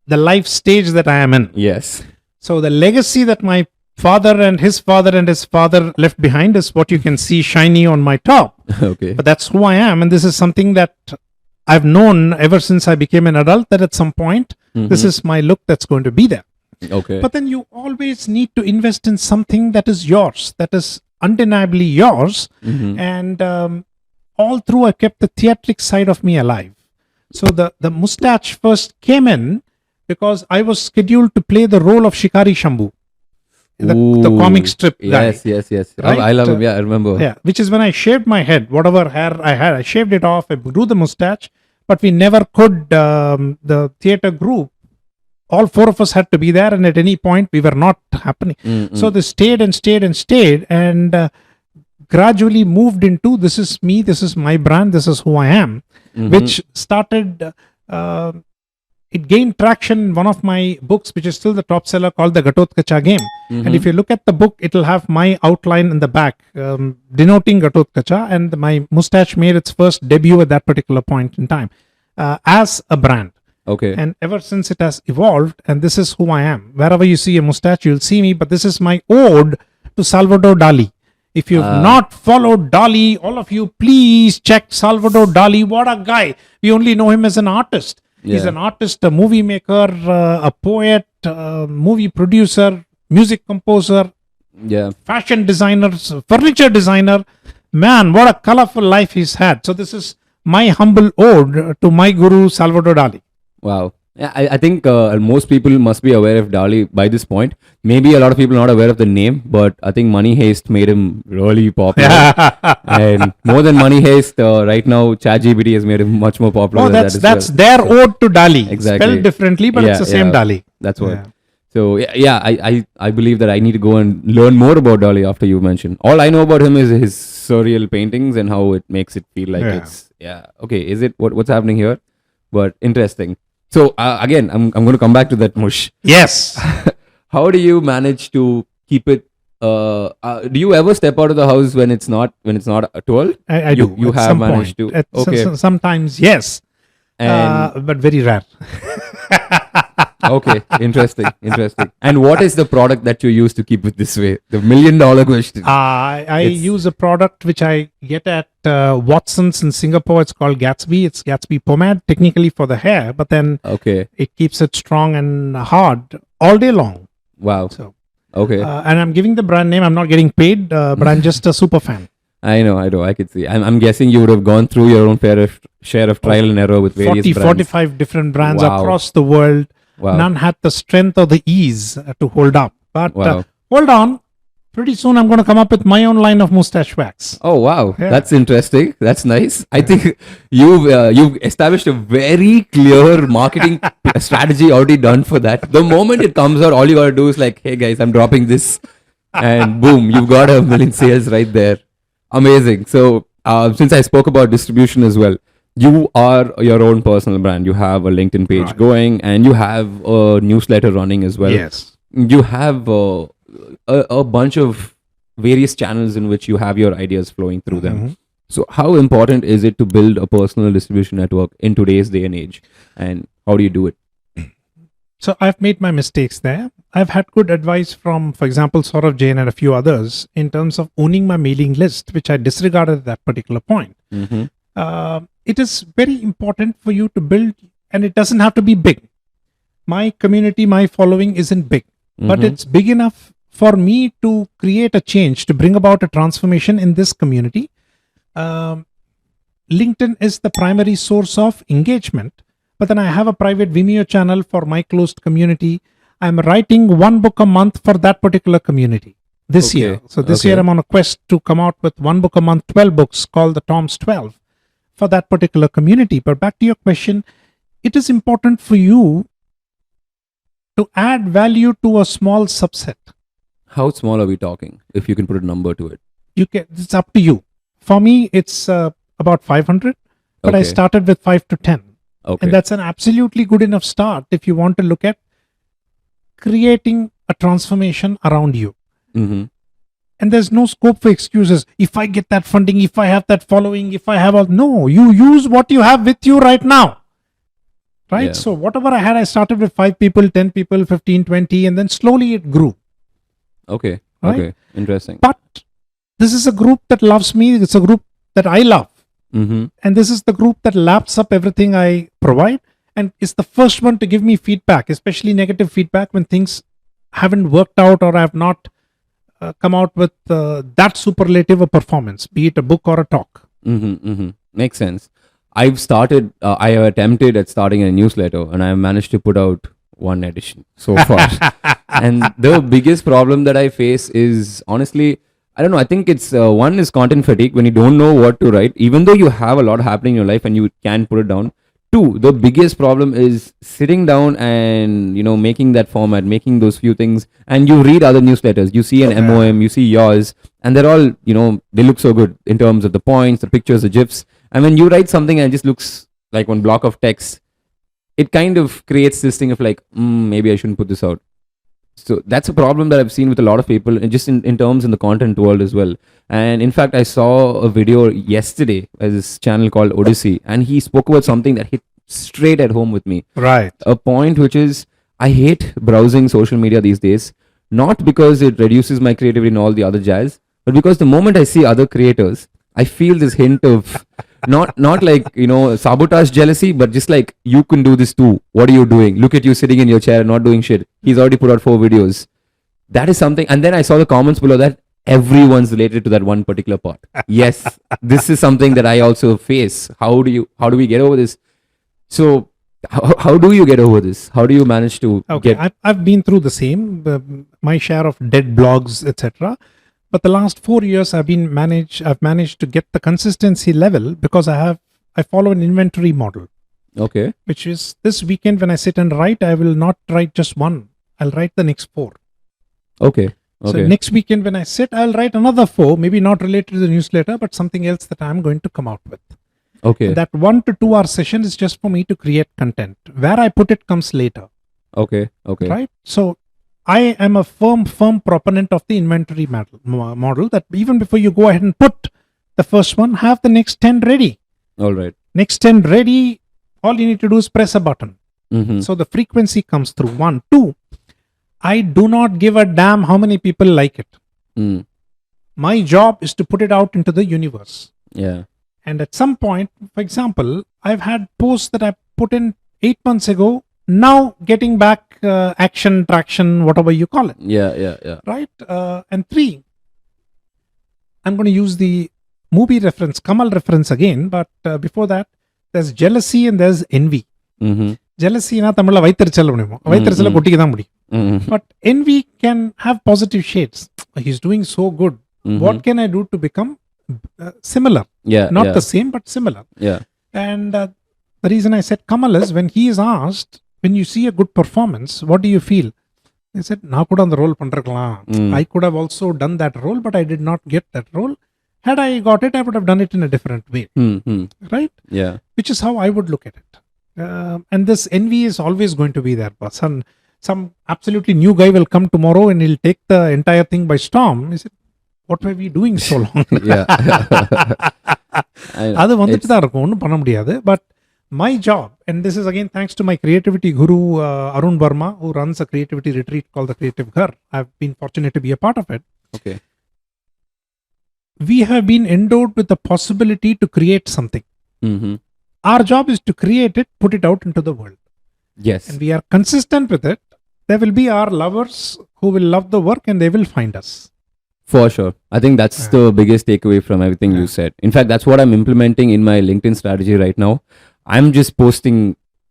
the life stage that I am in. Yes. So the legacy that my father and his father left behind is what you can see shiny on my top. Okay. But that's who I am. And this is something that I've known ever since I became an adult, that at some point, this is my look that's going to be there. Okay. But then you always need to invest in something that is yours, that is undeniably yours. And all through, I kept the theatric side of me alive. So the mustache first came in because I was scheduled to play the role of Shikari Shambhu, the comic strip guy. Yes. Right? I love him. Yeah, I remember. Yeah, which is when I shaved my head, whatever hair I had, I shaved it off, I grew the mustache, but we never could, the theater group, all 4 of us had to be there, and at any point we were not happening. So they stayed, and gradually moved into, this is me, this is my brand, this is who I am, which started, it gained traction in one of my books, which is still the top seller, called the Gatotkacha game. And if you look at the book, it'll have my outline in the back, denoting Gatotkacha, and my mustache made its first debut at that particular point in time as a brand. Okay. And ever since it has evolved, and this is who I am. Wherever you see a mustache, you'll see me, but this is my ode to Salvador Dali. If you've not followed Dali, all of you, please check Salvador Dali. What a guy. We only know him as an artist. He's an artist, a movie maker, a poet, movie producer, music composer, fashion designer, furniture designer. Man, what a colorful life he's had. So this is my humble ode to my guru, Salvador Dali. Wow. Yeah, I think most people must be aware of Dali by this point. Maybe a lot of people are not aware of the name, but I think Money Heist made him really popular. And more than Money Heist, right now ChatGPT has made him much more popular. Oh, that's their ode to Dali. Exactly. Spelled differently, but it's the same Dali. That's what. So I believe that I need to go and learn more about Dali after you mentioned. All I know about him is his surreal paintings and how it makes it feel like it's okay. Is it what's happening here? But interesting. So again, I'm going to come back to that mush. Yes. How do you manage to keep it? Do you ever step out of the house when it's not 12? I do. You have managed to. Okay. Sometimes yes, but very rare. Okay, interesting, interesting. And what is the product that you use to keep it this way? The $1 million question. I It's- use a product which I get at Watson's in Singapore. It's called Gatsby. It's Gatsby pomade, technically for the hair, but then Okay. it keeps it strong and hard all day long. Wow. So, Okay. and I'm giving the brand name. I'm not getting paid, but I'm just a super fan. I know. I could see. I'm guessing you would have gone through your own share of trial and error with various 40, brands. 45 different brands Wow. across the world. Wow. None had the strength or the ease to hold up. But Wow. hold on. Pretty soon I'm going to come up with my own line of mustache wax. Oh wow, Yeah. that's interesting. That's nice. I think you've established a very clear marketing strategy already done for that. The moment it comes out, all you gotta do is like, "Hey guys, I'm dropping this," and boom, you've got 1 million sales right there. Amazing. So since I spoke about distribution as well, you are your own personal brand. You have a LinkedIn page Right. going, and you have a newsletter running as well. Yes. You have a bunch of various channels in which you have your ideas flowing through them. Mhm. So how important is it to build a personal distribution network in today's day and age, and how do you do it? So I've made my mistakes there. I've had good advice from, for example, Saurav Jain and a few others in terms of owning my mailing list, which I disregarded at that particular point. Mm-hmm. It is very important for you to build, and it doesn't have to be big. My community, my following isn't big, but it's big enough for me to create a change, to bring about a transformation in this community. LinkedIn is the primary source of engagement, but then I have a private Vimeo channel for my closed community. I'm writing one book a month for that particular community this Okay, year. So this okay. year I'm on a quest to come out with one book a month, 12 books called the Tom's 12 for that particular community. But back to your question, it is important for you to add value to a small subset. How small are we talking? If you can put a number to it. It's up to you. For me, it's about 500, but I Okay. started with 5 to 10. Okay. And that's an absolutely good enough start if you want to look at creating a transformation around you. Mm-hmm. And there's no scope for excuses. If I get that funding, if I have that following, if I have all, no, you use what you have with you right now. Right? Yeah. So whatever I had, I started with 5 people, 10 people, 15, 20, and then slowly it grew. Okay. Right? Okay. Interesting. But this is a group that loves me. It's a group that I love. Mm-hmm. And this is the group that laps up everything I provide and is the first one to give me feedback, especially negative feedback when things haven't worked out or I have not come out with that superlative of performance, be it a book or a talk. Mm-hmm. Mm-hmm. Makes sense. I've started. I have attempted at starting a newsletter, and I have managed to put out one edition so far. And the biggest problem that I face is honestly, I don't know. I think it's one is content fatigue when you don't know what to write, even though you have a lot happening in your life and you can put it down. Two, the biggest problem is sitting down and making that format, making those few things, and you read other newsletters. You see an MOM, you see yours, and they're all they look so good in terms of the points, the pictures, the gifs. And when you write something and it just looks like one block of text, it kind of creates this thing of like, maybe I shouldn't put this out. So that's a problem that I've seen with a lot of people, and just in terms in the content world as well. And in fact, I saw a video yesterday by this channel called Odyssey, and he spoke about something that hit straight at home with me. Right. A point which is, I hate browsing social media these days, not because it reduces my creativity and all the other jazz, but because the moment I see other creators, I feel this hint of not like sabotage jealousy, but just like, you can do this too. What are you doing? Look at you sitting in your chair and not doing shit. He's already put out 4 videos. That is something. And then I saw the comments below that everyone's related to that one particular part. Yes, this is something that I also face. How do we get over this? So how do you get over this? How do you manage to Okay, get? I've been through the same, my share of dead blogs, etc. But the last 4 years, I've managed to get the consistency level because I follow an inventory model, Okay. which is this weekend when I sit and write, I will not write just one. I'll write the next 4. Okay. So Okay. next weekend when I sit, I'll write another 4, maybe not related to the newsletter, but something else that I'm going to come out with. Okay. And that 1 to 2 hour session is just for me to create content. Where I put it comes later, Okay. Okay. right? So I am a firm proponent of the inventory model that even before you go ahead and put the first one, have the next 10 ready. All right. Next 10 ready, all you need to do is press a button. So the frequency comes through. 1, 2. I do not give a damn how many people like it. My job is to put it out into the universe. Yeah. And at some point, for example, I've had posts that I put in 8 months ago, now getting back action, traction, whatever you call it. Yeah. Right? And 3, I'm going to use the movie reference, Kamal reference again, but before that, there's jealousy and there's envy. Jealousy na Tamil vaithirichal muniyum. Vaithirichal kottike dhaan mudiyum. But envy can have positive shades. He's doing so good. What can I do to become similar? Not the same, but similar. And the reason I said Kamal is when he is asked, when you see a good performance, what do you feel? He said, na kuda and role pandrakalam. I could have also done that role, but I did not get that role. Had I got it, I would have done it in a different way. Right? Yeah. Which is how I would look at it. And this envy is always going to be there. But some absolutely new guy will come tomorrow and he'll take the entire thing by storm. He said, what were we doing so long? அது வந்துட்டு தான் இருக்கும், ஒன்றும் பண்ண முடியாது. But my job, and this is again thanks to my creativity guru Arun Verma, who runs a creativity retreat called the Creative Ghar. I've been fortunate to be a part of it. Okay. We have been endowed with the possibility to create something. Our job is to create it, put it out into the world. Yes. And we are consistent with it. There will be our lovers who will love the work and they will find us. For sure. I think that's the biggest takeaway from everything you said. In fact, that's what I'm implementing in my LinkedIn strategy right now. I'm just posting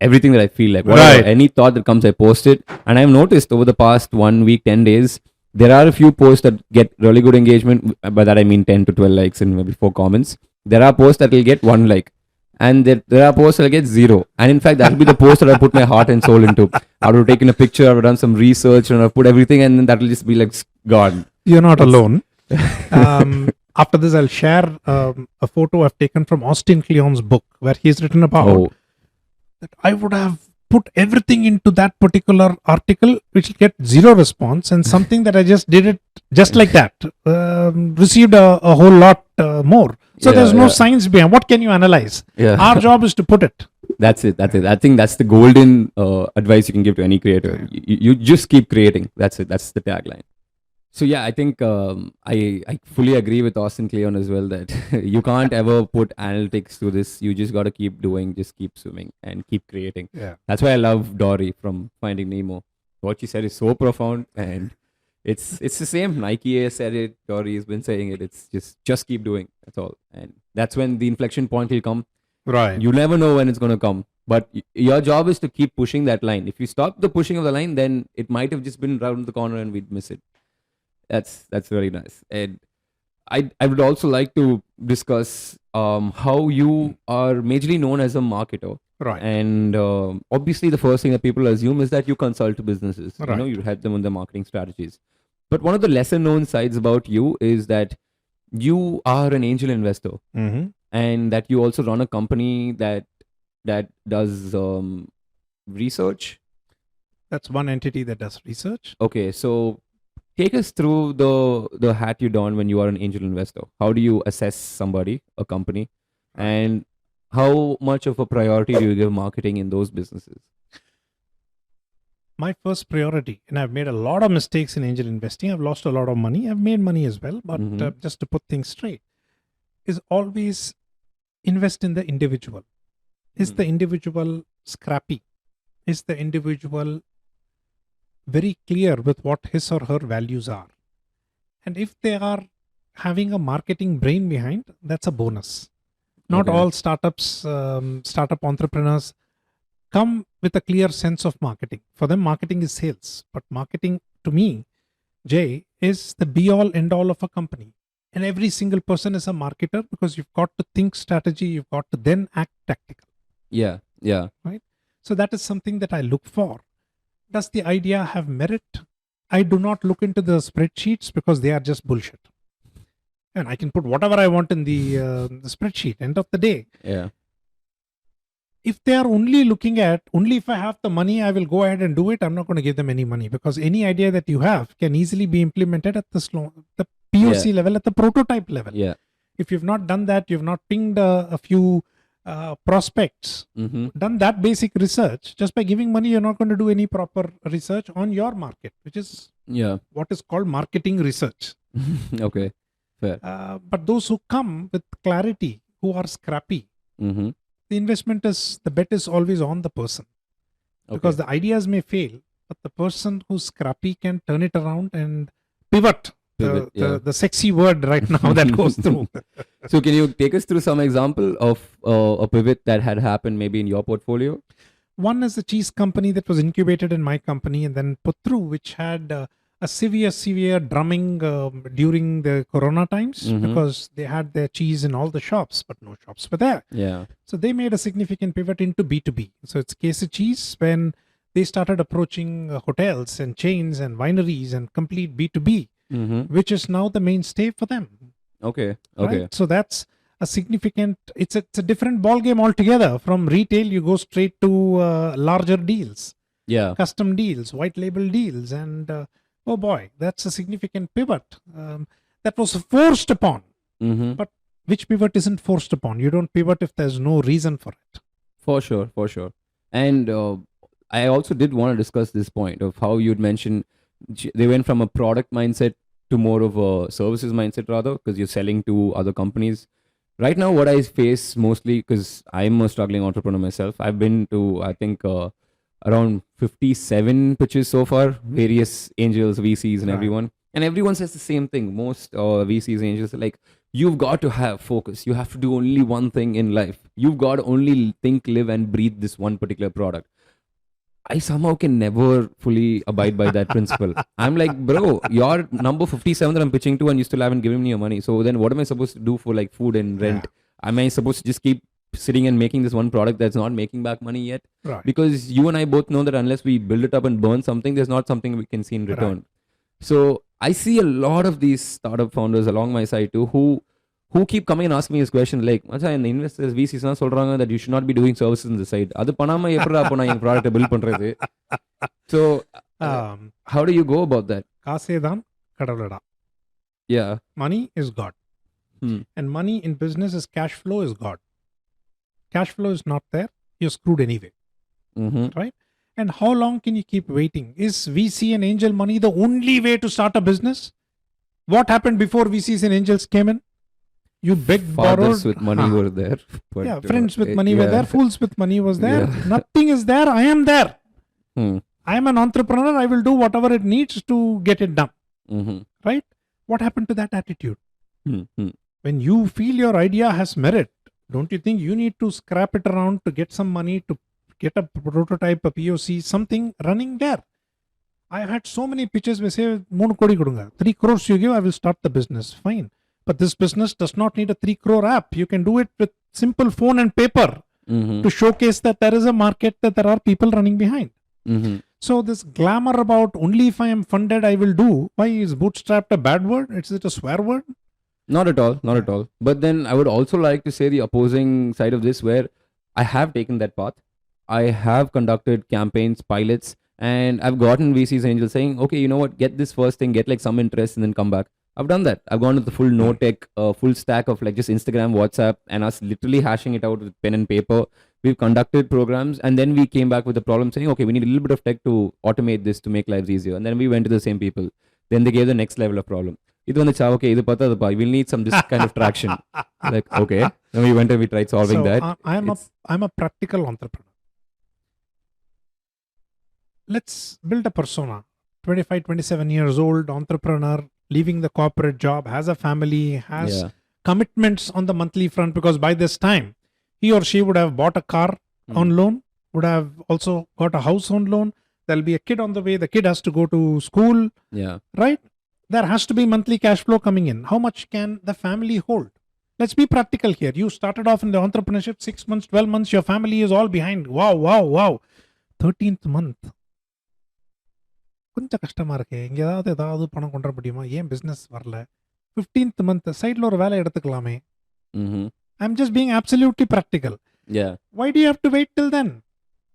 everything that I feel like. Whatever, any thought that comes, I post it. And I've noticed over the past 1 week, 10 days, there are a few posts that get really good engagement. By that I mean 10 to 12 likes and maybe 4 comments. There are posts that will get 1 like. And there are posts that will get 0. And in fact, that will be the post that I put my heart and soul into. I would have taken a picture, I would have done some research, and I've put everything, and then that will just be like, God. You're not alone. After this, I'll share a photo I've taken from Austin Kleon's book, where he's written about that I would have put everything into that particular article, which will get 0 response, and something that I just did it just like that received a whole lot more. So there's no science behind. What can you analyze? Our job is to put it. That's it. I think that's the golden advice you can give to any creator. You just keep creating. That's it. That's the tagline. So yeah, I think I fully agree with Austin Kleon as well that you can't ever put analytics to this. You just got to keep doing, just keep swimming and keep creating. That's why I love Dory from Finding Nemo. What she said is so profound, and it's the same. Nike has said it. Dory has been saying it. It's just keep doing. That's all, and that's when the inflection point will come. Right. You never know when it's going to come, but your job is to keep pushing that line. If you stop the pushing of the line, then it might have just been around the corner and we'd miss it. That's very nice. And I would also like to discuss how you are majorly known as a marketer. Right. And obviously the first thing that people assume is that you consult to businesses. Right. You help them on their marketing strategies. But one of the lesser known sides about you is that you are an angel investor. And that you also run a company that does research. That's one entity that does research. Okay, so take us through the hat you don when you are an angel investor. How do you assess somebody, a company, and how much of a priority do you give marketing in those businesses? My first priority, and I've made a lot of mistakes in angel investing. I've lost a lot of money. I've made money as well, but just to put things straight, is always invest in the individual. Is the individual scrappy? Is the individual very clear with what his or her values are? And if they are having a marketing brain behind, that's a bonus. Not all startups, startup entrepreneurs come with a clear sense of marketing. For them, marketing is sales. But marketing, to me, Jay, is the be-all, end-all of a company. And every single person is a marketer because you've got to think strategy, you've got to then act tactical. Yeah. Right? So that is something that I look for. Does the idea have merit? I do not look into the spreadsheets because they are just bullshit. And I can put whatever I want in the spreadsheet. End of the day. Yeah. If they are only looking at, only if I have the money, I will go ahead and do it. I'm not going to give them any money because any idea that you have can easily be implemented at the POC level, at the prototype level. Yeah. If you've not done that, you've not pinged a few prospects, Mm-hmm. done that basic research. Just by giving money, you're not going to do any proper research on your market, which is Yeah. what is called marketing research. Okay. Fair. But those who come with clarity, who are scrappy, Mm-hmm. the investment is, the bet is always on the person. Okay. Because the ideas may fail, but the person who's scrappy can turn it around and pivot. Pivot, yeah. The sexy word right now that goes through. So can you take us through some example of a pivot that had happened maybe in your portfolio? One is the cheese company that was incubated in my company and then put through, which had a severe drumming during the Corona times, Mhm. because they had their cheese in all the shops, but no shops were there. Yeah. So they made a significant pivot into B2B. So it's case of cheese when they started approaching hotels and chains and wineries and complete B2B, Mm-hmm. which is now the mainstay for them. Okay. Okay. Right? So that's a significant, it's a different ball game altogether. From retail, you go straight to larger deals, Yeah. custom deals, white label deals. And oh boy, that's a significant pivot that was forced upon. Mm-hmm. But which pivot isn't forced upon? You don't pivot if there's no reason for it. For sure. For sure. And I also did want to discuss this point of how you'd mentioned they went from a product mindset to more of a services mindset, rather, because you're selling to other companies. Right now, what I face mostly, because I'm a struggling entrepreneur myself, I've been to, I think, around 57 pitches so far, various angels, VCs, and Right. everyone. And everyone says the same thing. Most VCs, angels are like, you've got to have focus. You have to do only one thing in life. You've got to only think, live, and breathe this one particular product. I somehow can never fully abide by that principle. I'm like, bro, you're number 57 that I'm pitching to and you still haven't given me your money. So then what am I supposed to do for like food and rent? Am I supposed to just keep sitting and making this one product that's not making back money yet? Right. Because you and I both know that unless we build it up and burn something, there's not something we can see in return. Right. So I see a lot of these startup founders along my side too who keep coming and asking me this question like, Macha, in the investors, VCs na solranga that you should not be doing services on the side. Adu panama eppra appo na en product build பண்றது? So how do you go about that? Kasethan Kadavulada. Yeah. Money is God. And money in business is cash flow is God. Cash flow is not there, you're screwed anyway. Mm-hmm. Right? And how long can you keep waiting? Is VC and angel money the only way to start a business? What happened before VCs and angels came in? You begged, Fathers borrowed. with money were there. But, Yeah, friends with money were yeah. there, fools with money was there. Yeah. Nothing is there, I am there. Hmm. I am an entrepreneur, I will do whatever it needs to get it done. Mm-hmm. Right? What happened to that attitude? Mm-hmm. When you feel your idea has merit, don't you think you need to scrap it around to get some money to get a prototype, a POC, something running there? I had so many pitches where say, 3 kodi kudunga, 3 crores you give, I will start the business. Fine. But this business does not need a 3 crore app. You can do it with simple phone and paper Mm-hmm. to showcase that there is a market, that there are people running behind. Mm-hmm. So this glamour about only if I am funded, I will do. Why is bootstrapped a bad word? Is it a swear word? Not at all, not at all. But then I would also like to say the opposing side of this, where I have taken that path. I have conducted campaigns, pilots, and I've gotten VCs, angels saying, okay, you know what, get this first thing, get like some interest, and then come back. I've done that. I've gone with the full no-tech, full stack of like just Instagram, WhatsApp, and us literally hashing it out with pen and paper. We've conducted programs, and then we came back with the problem saying, okay, we need a little bit of tech to automate this to make lives easier. And then we went to the same people. Then they gave the next level of problem. It was okay, idu pathadappa, we'll need some this kind of traction. Like, okay. Then we went and we tried solving So, that. I'm a practical entrepreneur. Let's build a persona. 25, 27 years old, entrepreneur, leaving the corporate job, has a family, has Yeah. commitments on the monthly front, because by this time, he or she would have bought a car on loan, would have also got a house on loan. There'll be a kid on the way. The kid has to go to school, Yeah. right? There has to be monthly cash flow coming in. How much can the family hold? Let's be practical here. You started off in the entrepreneurship 6 months, 12 months, your family is all behind. Wow. 13th month. கொஞ்சம் கஷ்டமா இருக்கு. இங்க ஏதாவது பணம் கொண்டு வர முடியுமா? ஏன் பிசினஸ் வரல? 15th month சைடுல ஒரு வேலை எடுத்துக்கலாமே. Mm-hmm. I'm just being absolutely practical. Yeah. Why do you have to wait till then?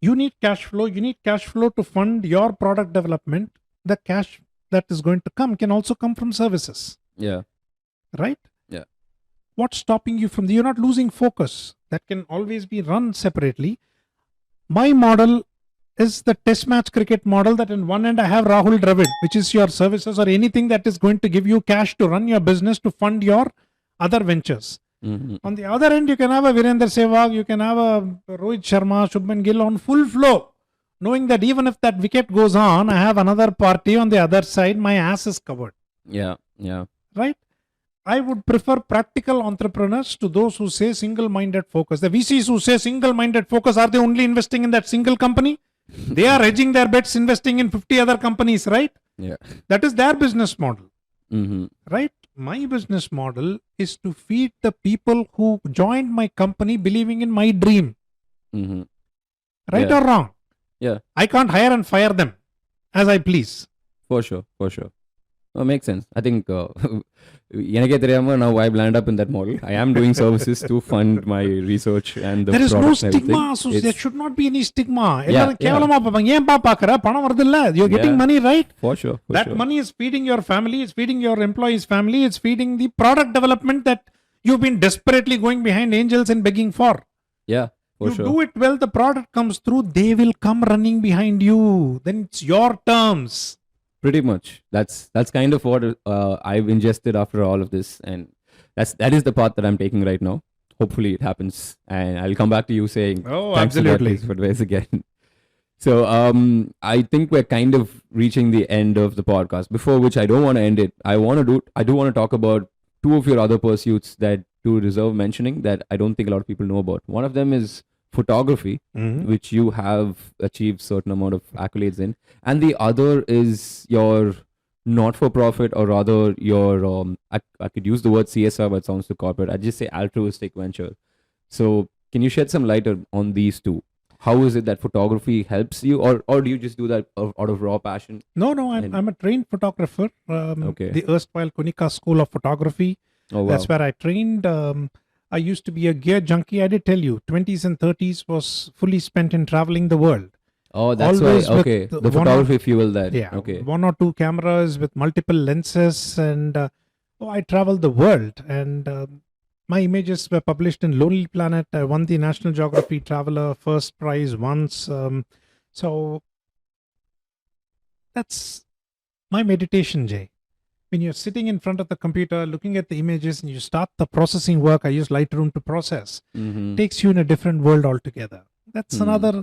You need cash flow. You need cash flow to fund your product development. The cash that is going to come can also come from services, Yeah. right? Yeah. What's stopping you from you're not losing focus. that can always be run separately. My model is the test match cricket model, that in one end I have Rahul Dravid, which is your services or anything that is going to give you cash to run your business to fund your other ventures. On the other end, you can have a Virender Sehwag, you can have a Rohit Sharma, Shubman Gill on full flow, knowing that even if that wicket goes on, I have another party on the other side, my ass is covered. Yeah. Right? I would prefer practical entrepreneurs to those who say single-minded focus. The VCs who say single-minded focus, are they only investing in that single company? They are hedging their bets, investing in 50 other companies, right? Yeah. That is their business model, right? My business model is to feed the people who joined my company believing in my dream. Right or wrong? Yeah. I can't hire and fire them as I please. For sure. Makes sense. I think எனக்கே தெரியாம now I land up in that model. I am doing services to fund my research and the there is no products and stigma, everything. so It's- there should not be any stigma. எல்லாரும் கேவலமா பார்ப்பாங்க. ஏன்பா பார்க்கற? பணம் வருது இல்ல? You're getting Yeah. money, right? For sure. That money is feeding your family, it's feeding your employees' family, it's feeding the product development that you've been desperately going behind angels and begging for. Yeah, for You sure. do it well, the product comes through, they will come running behind you. Then it's your terms. Pretty much. That's kind of what I've ingested after all of this, and that is the path that I'm taking right now. Hopefully it happens, and I'll come back to you saying Oh, thanks for that absolutely. piece of advice again. So I think we're kind of reaching the end of the podcast. Before which I don't want to end it. I do want to talk about two of your other pursuits that do deserve mentioning that I don't think a lot of people know about. One of them is photography, which you have achieved certain amount of accolades in, and the other is your not-for-profit, or rather your I could use the word CSR, but it sounds too corporate. I'd just say altruistic venture. So can you shed some light on these two? How is it that photography helps you, or do you just do that out of raw passion? No, I'm a trained photographer. Okay. The erstwhile Kunika School of Photography. Oh wow. That's where I trained. I used to be a gear junkie. I did tell you, 20s and 30s was fully spent in traveling the world. Oh, that's Always why. with Okay, the the one photography fuel that. Yeah, Okay. 1 or 2 cameras with multiple lenses, and I traveled the world. And my images were published in Lonely Planet. I won the National Geography Traveler first prize once. So that's my meditation, Jay. When you're sitting in front of the computer, looking at the images, and you start the processing work, I use Lightroom to process. Takes you in a different world altogether. That's another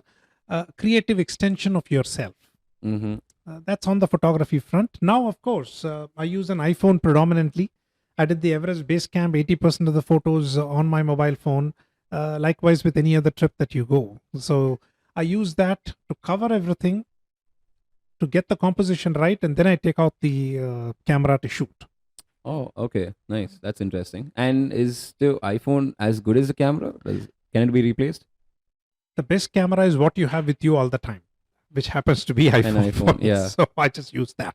creative extension of yourself. That's on the photography front. Now, of course, I use an iPhone predominantly. I did the Everest Base Camp, 80% of the photos on my mobile phone. Likewise with any other trip that you go. So I use that to cover everything, to get the composition right, and then I take out the camera to shoot. Oh, okay. Nice. That's interesting. And is the iPhone as good as the camera? Can it be replaced? The best camera is what you have with you all the time, which happens to be iPhone. iPhone, yeah. So I just use that.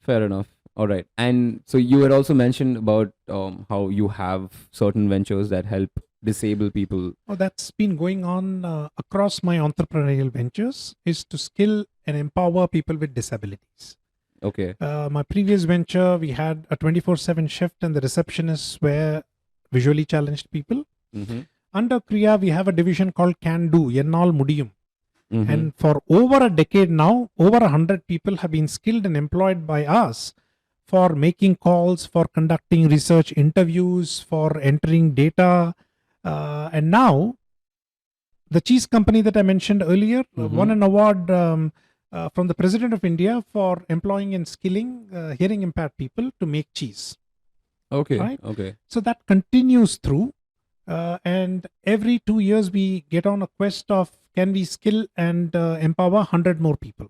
Fair enough. All right. And so you had also mentioned about how you have certain ventures that help disabled people. Oh, that's been going on across my entrepreneurial ventures, is to skill and empower people with disabilities. Okay. My previous venture, we had a 24/7 shift, and the receptionists were visually challenged people. Under Kriya, we have a division called Can Do, Yennal Mudiyum. And for over a decade now, over 100 people have been skilled and employed by us for making calls, for conducting research interviews, for entering data. And now, the cheese company that I mentioned earlier won an award from the President of India for employing and skilling hearing impaired people to make cheese. Okay. Right? Okay. So that continues through. And every 2 years, we get on a quest of can we skill and empower 100 more people.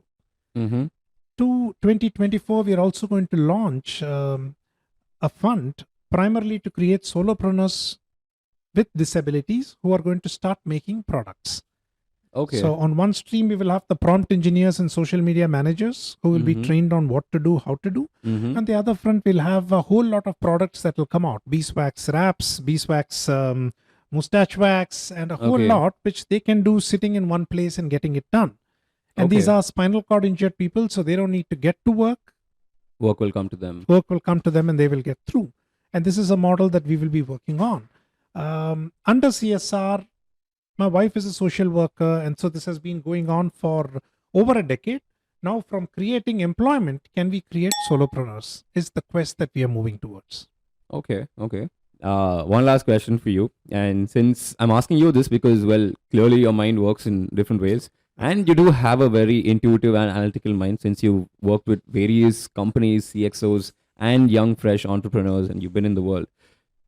To 2024, we are also going to launch a fund primarily to create solopreneurs with disabilities who are going to start making products. Okay. So on one stream, we will have the prompt engineers and social media managers who will be trained on what to do, how to do. And the other front, we'll have a whole lot of products that will come out. Beeswax wraps, beeswax mustache wax, and a whole lot which they can do sitting in one place and getting it done. And these are spinal cord injured people, so they don't need to get to work. Work will come to them. Work will come to them and they will get through. And this is a model that we will be working on. Under CSR, my wife is a social worker, and so this has been going on for over a decade. Now, from creating employment, can we create solopreneurs? Is the quest that we are moving towards. Okay. One last question for you. And since I'm asking you this because, well, clearly your mind works in different ways. And you do have a very intuitive and analytical mind since you worked with various companies, CXOs, and young, fresh entrepreneurs, and you've been in the world.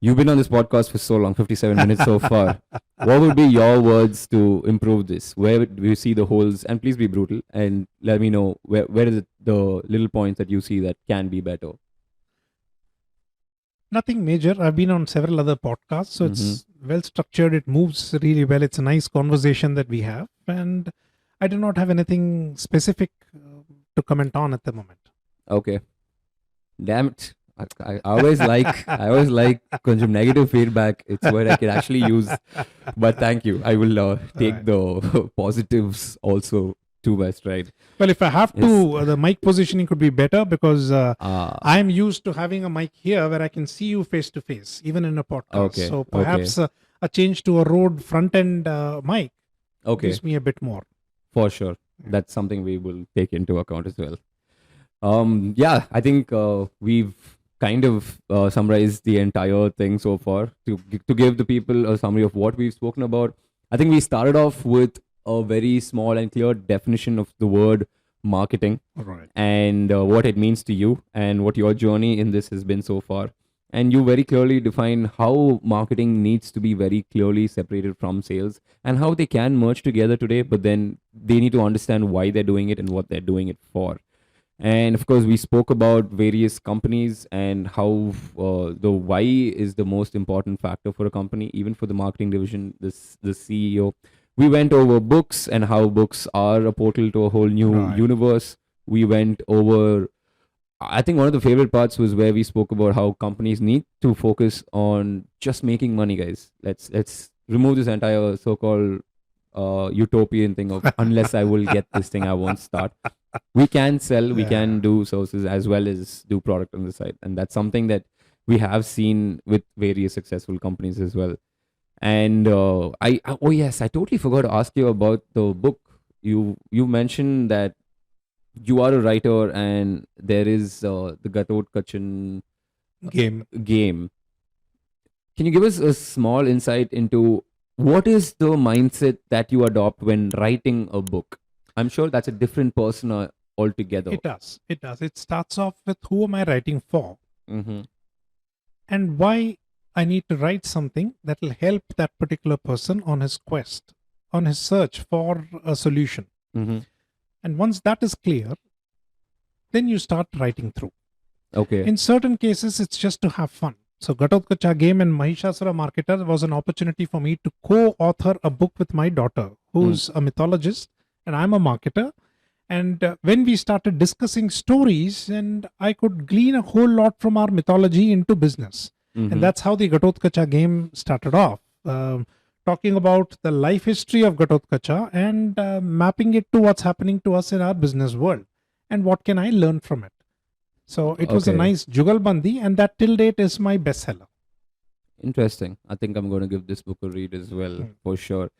You've been on this podcast for so long, 57 minutes so far. What would be your words to improve this? Where do you see the holes? And please be brutal and let me know where is it, the little points that you see that can be better. Nothing major. I've been on several other podcasts, so it's well structured. It moves really well. It's a nice conversation that we have, and I do not have anything specific to comment on at the moment. Okay. Damn it. I always like கொஞ்சம் negative feedback. It's what I can actually use. But thank you. I will take the positives also to my stride. Well, if I have to, the mic positioning could be better because I am used to having a mic here where I can see you face to face, even in a podcast. Okay, So perhaps a change to a Rode front end mic gives me a bit more. For sure. That's something we will take into account as well. Yeah, I think we've kind of summarized the entire thing so far to give the people a summary of what we've spoken about. I think we started off with a very small and clear definition of the word marketing, Right. and what it means to you and what your journey in this has been so far. And you very clearly define how marketing needs to be very clearly separated from sales and how they can merge together today, but then they need to understand why they're doing it and what they're doing it for. And of course, we spoke about various companies and how the why is the most important factor for a company, even for the marketing division, the CEO. We went over books and how books are a portal to a whole new universe. We went over, I think one of the favorite parts was where we spoke about how companies need to focus on just making money, guys. Let's remove this entire so-called utopian thing of unless I will get this thing, I won't start. We can sell, we can do services as well as do product on the side. And that's something that we have seen with various successful companies as well. And oh yes, I totally forgot to ask you about the book. You mentioned that you are a writer and there is the Gatot Kachan game. Can you give us a small insight into what is the mindset that you adopt when writing a book? I'm sure that's a different person altogether. It does. It starts off with who am I writing for, and why I need to write something that will help that particular person on his quest, on his search for a solution. And once that is clear, then you start writing through. Okay. In certain cases, it's just to have fun. So Gatot Kacha Game and Mahishasura Marketer was an opportunity for me to co-author a book with my daughter, who's a mythologist, and I'm a marketer. And when we started discussing stories, and I could glean a whole lot from our mythology into business. And that's how the Gatot Kacha Game started off. Talking about the life history of Gatot Kacha and mapping it to what's happening to us in our business world. And what can I learn from it? So it was a nice jugalbandi, and that till date is my bestseller. Interesting. I think I'm going to give this book a read as well, for sure.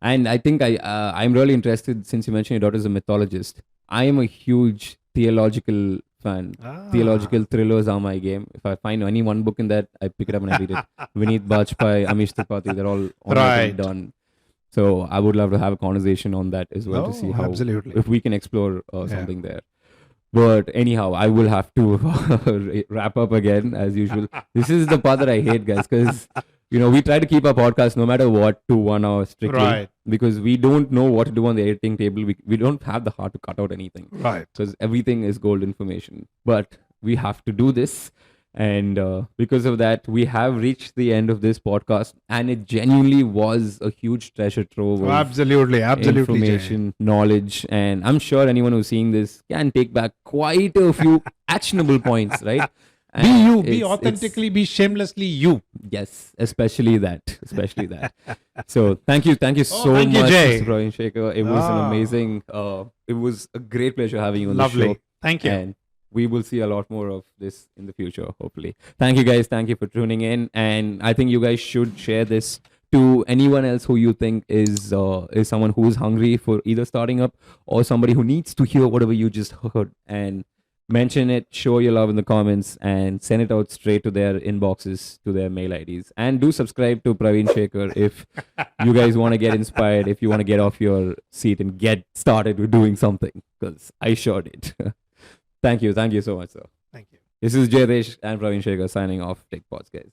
And I think I'm really interested, since you mentioned your daughter is a mythologist. I am a huge theological fan. Theological thrillers are my game. If I find any one book in that, I pick it up and I read it. Vineet Bajpai, Amish Tripathi, they're all done. So I would love to have a conversation on that as well to see how if we can explore something there. But anyhow, I will have to wrap up again as usual. This is the part that I hate, guys, because we try to keep our podcast no matter what to 1 hour strictly, because we don't know what to do on the editing table. We don't have the heart to cut out anything, because everything is gold information. But we have to do this, and because of that, we have reached the end of this podcast, and it genuinely was a huge treasure trove of absolutely information, knowledge, and I'm sure anyone who's seeing this can take back quite a few actionable points, right? Be you, be authentically, be shamelessly you. Yes, especially that. So thank you so much, Mr. Pravin Shekar. It was an amazing, it was a great pleasure having you on the show. Thank you. And we will see a lot more of this in the future, hopefully. Thank you guys. Thank you for tuning in. And I think you guys should share this to anyone else who you think is someone who is hungry for either starting up or somebody who needs to hear whatever you just heard. And mention it, show your love in the comments, and send it out straight to their inboxes, to their mail IDs. And do subscribe to Pravin Shekar if you guys want to get inspired, if you want to get off your seat and get started with doing something, because I sure did. Thank you so much, sir. Thank you. This is Jaydesh and Pravin Shekar signing off. TIGPODS, guys.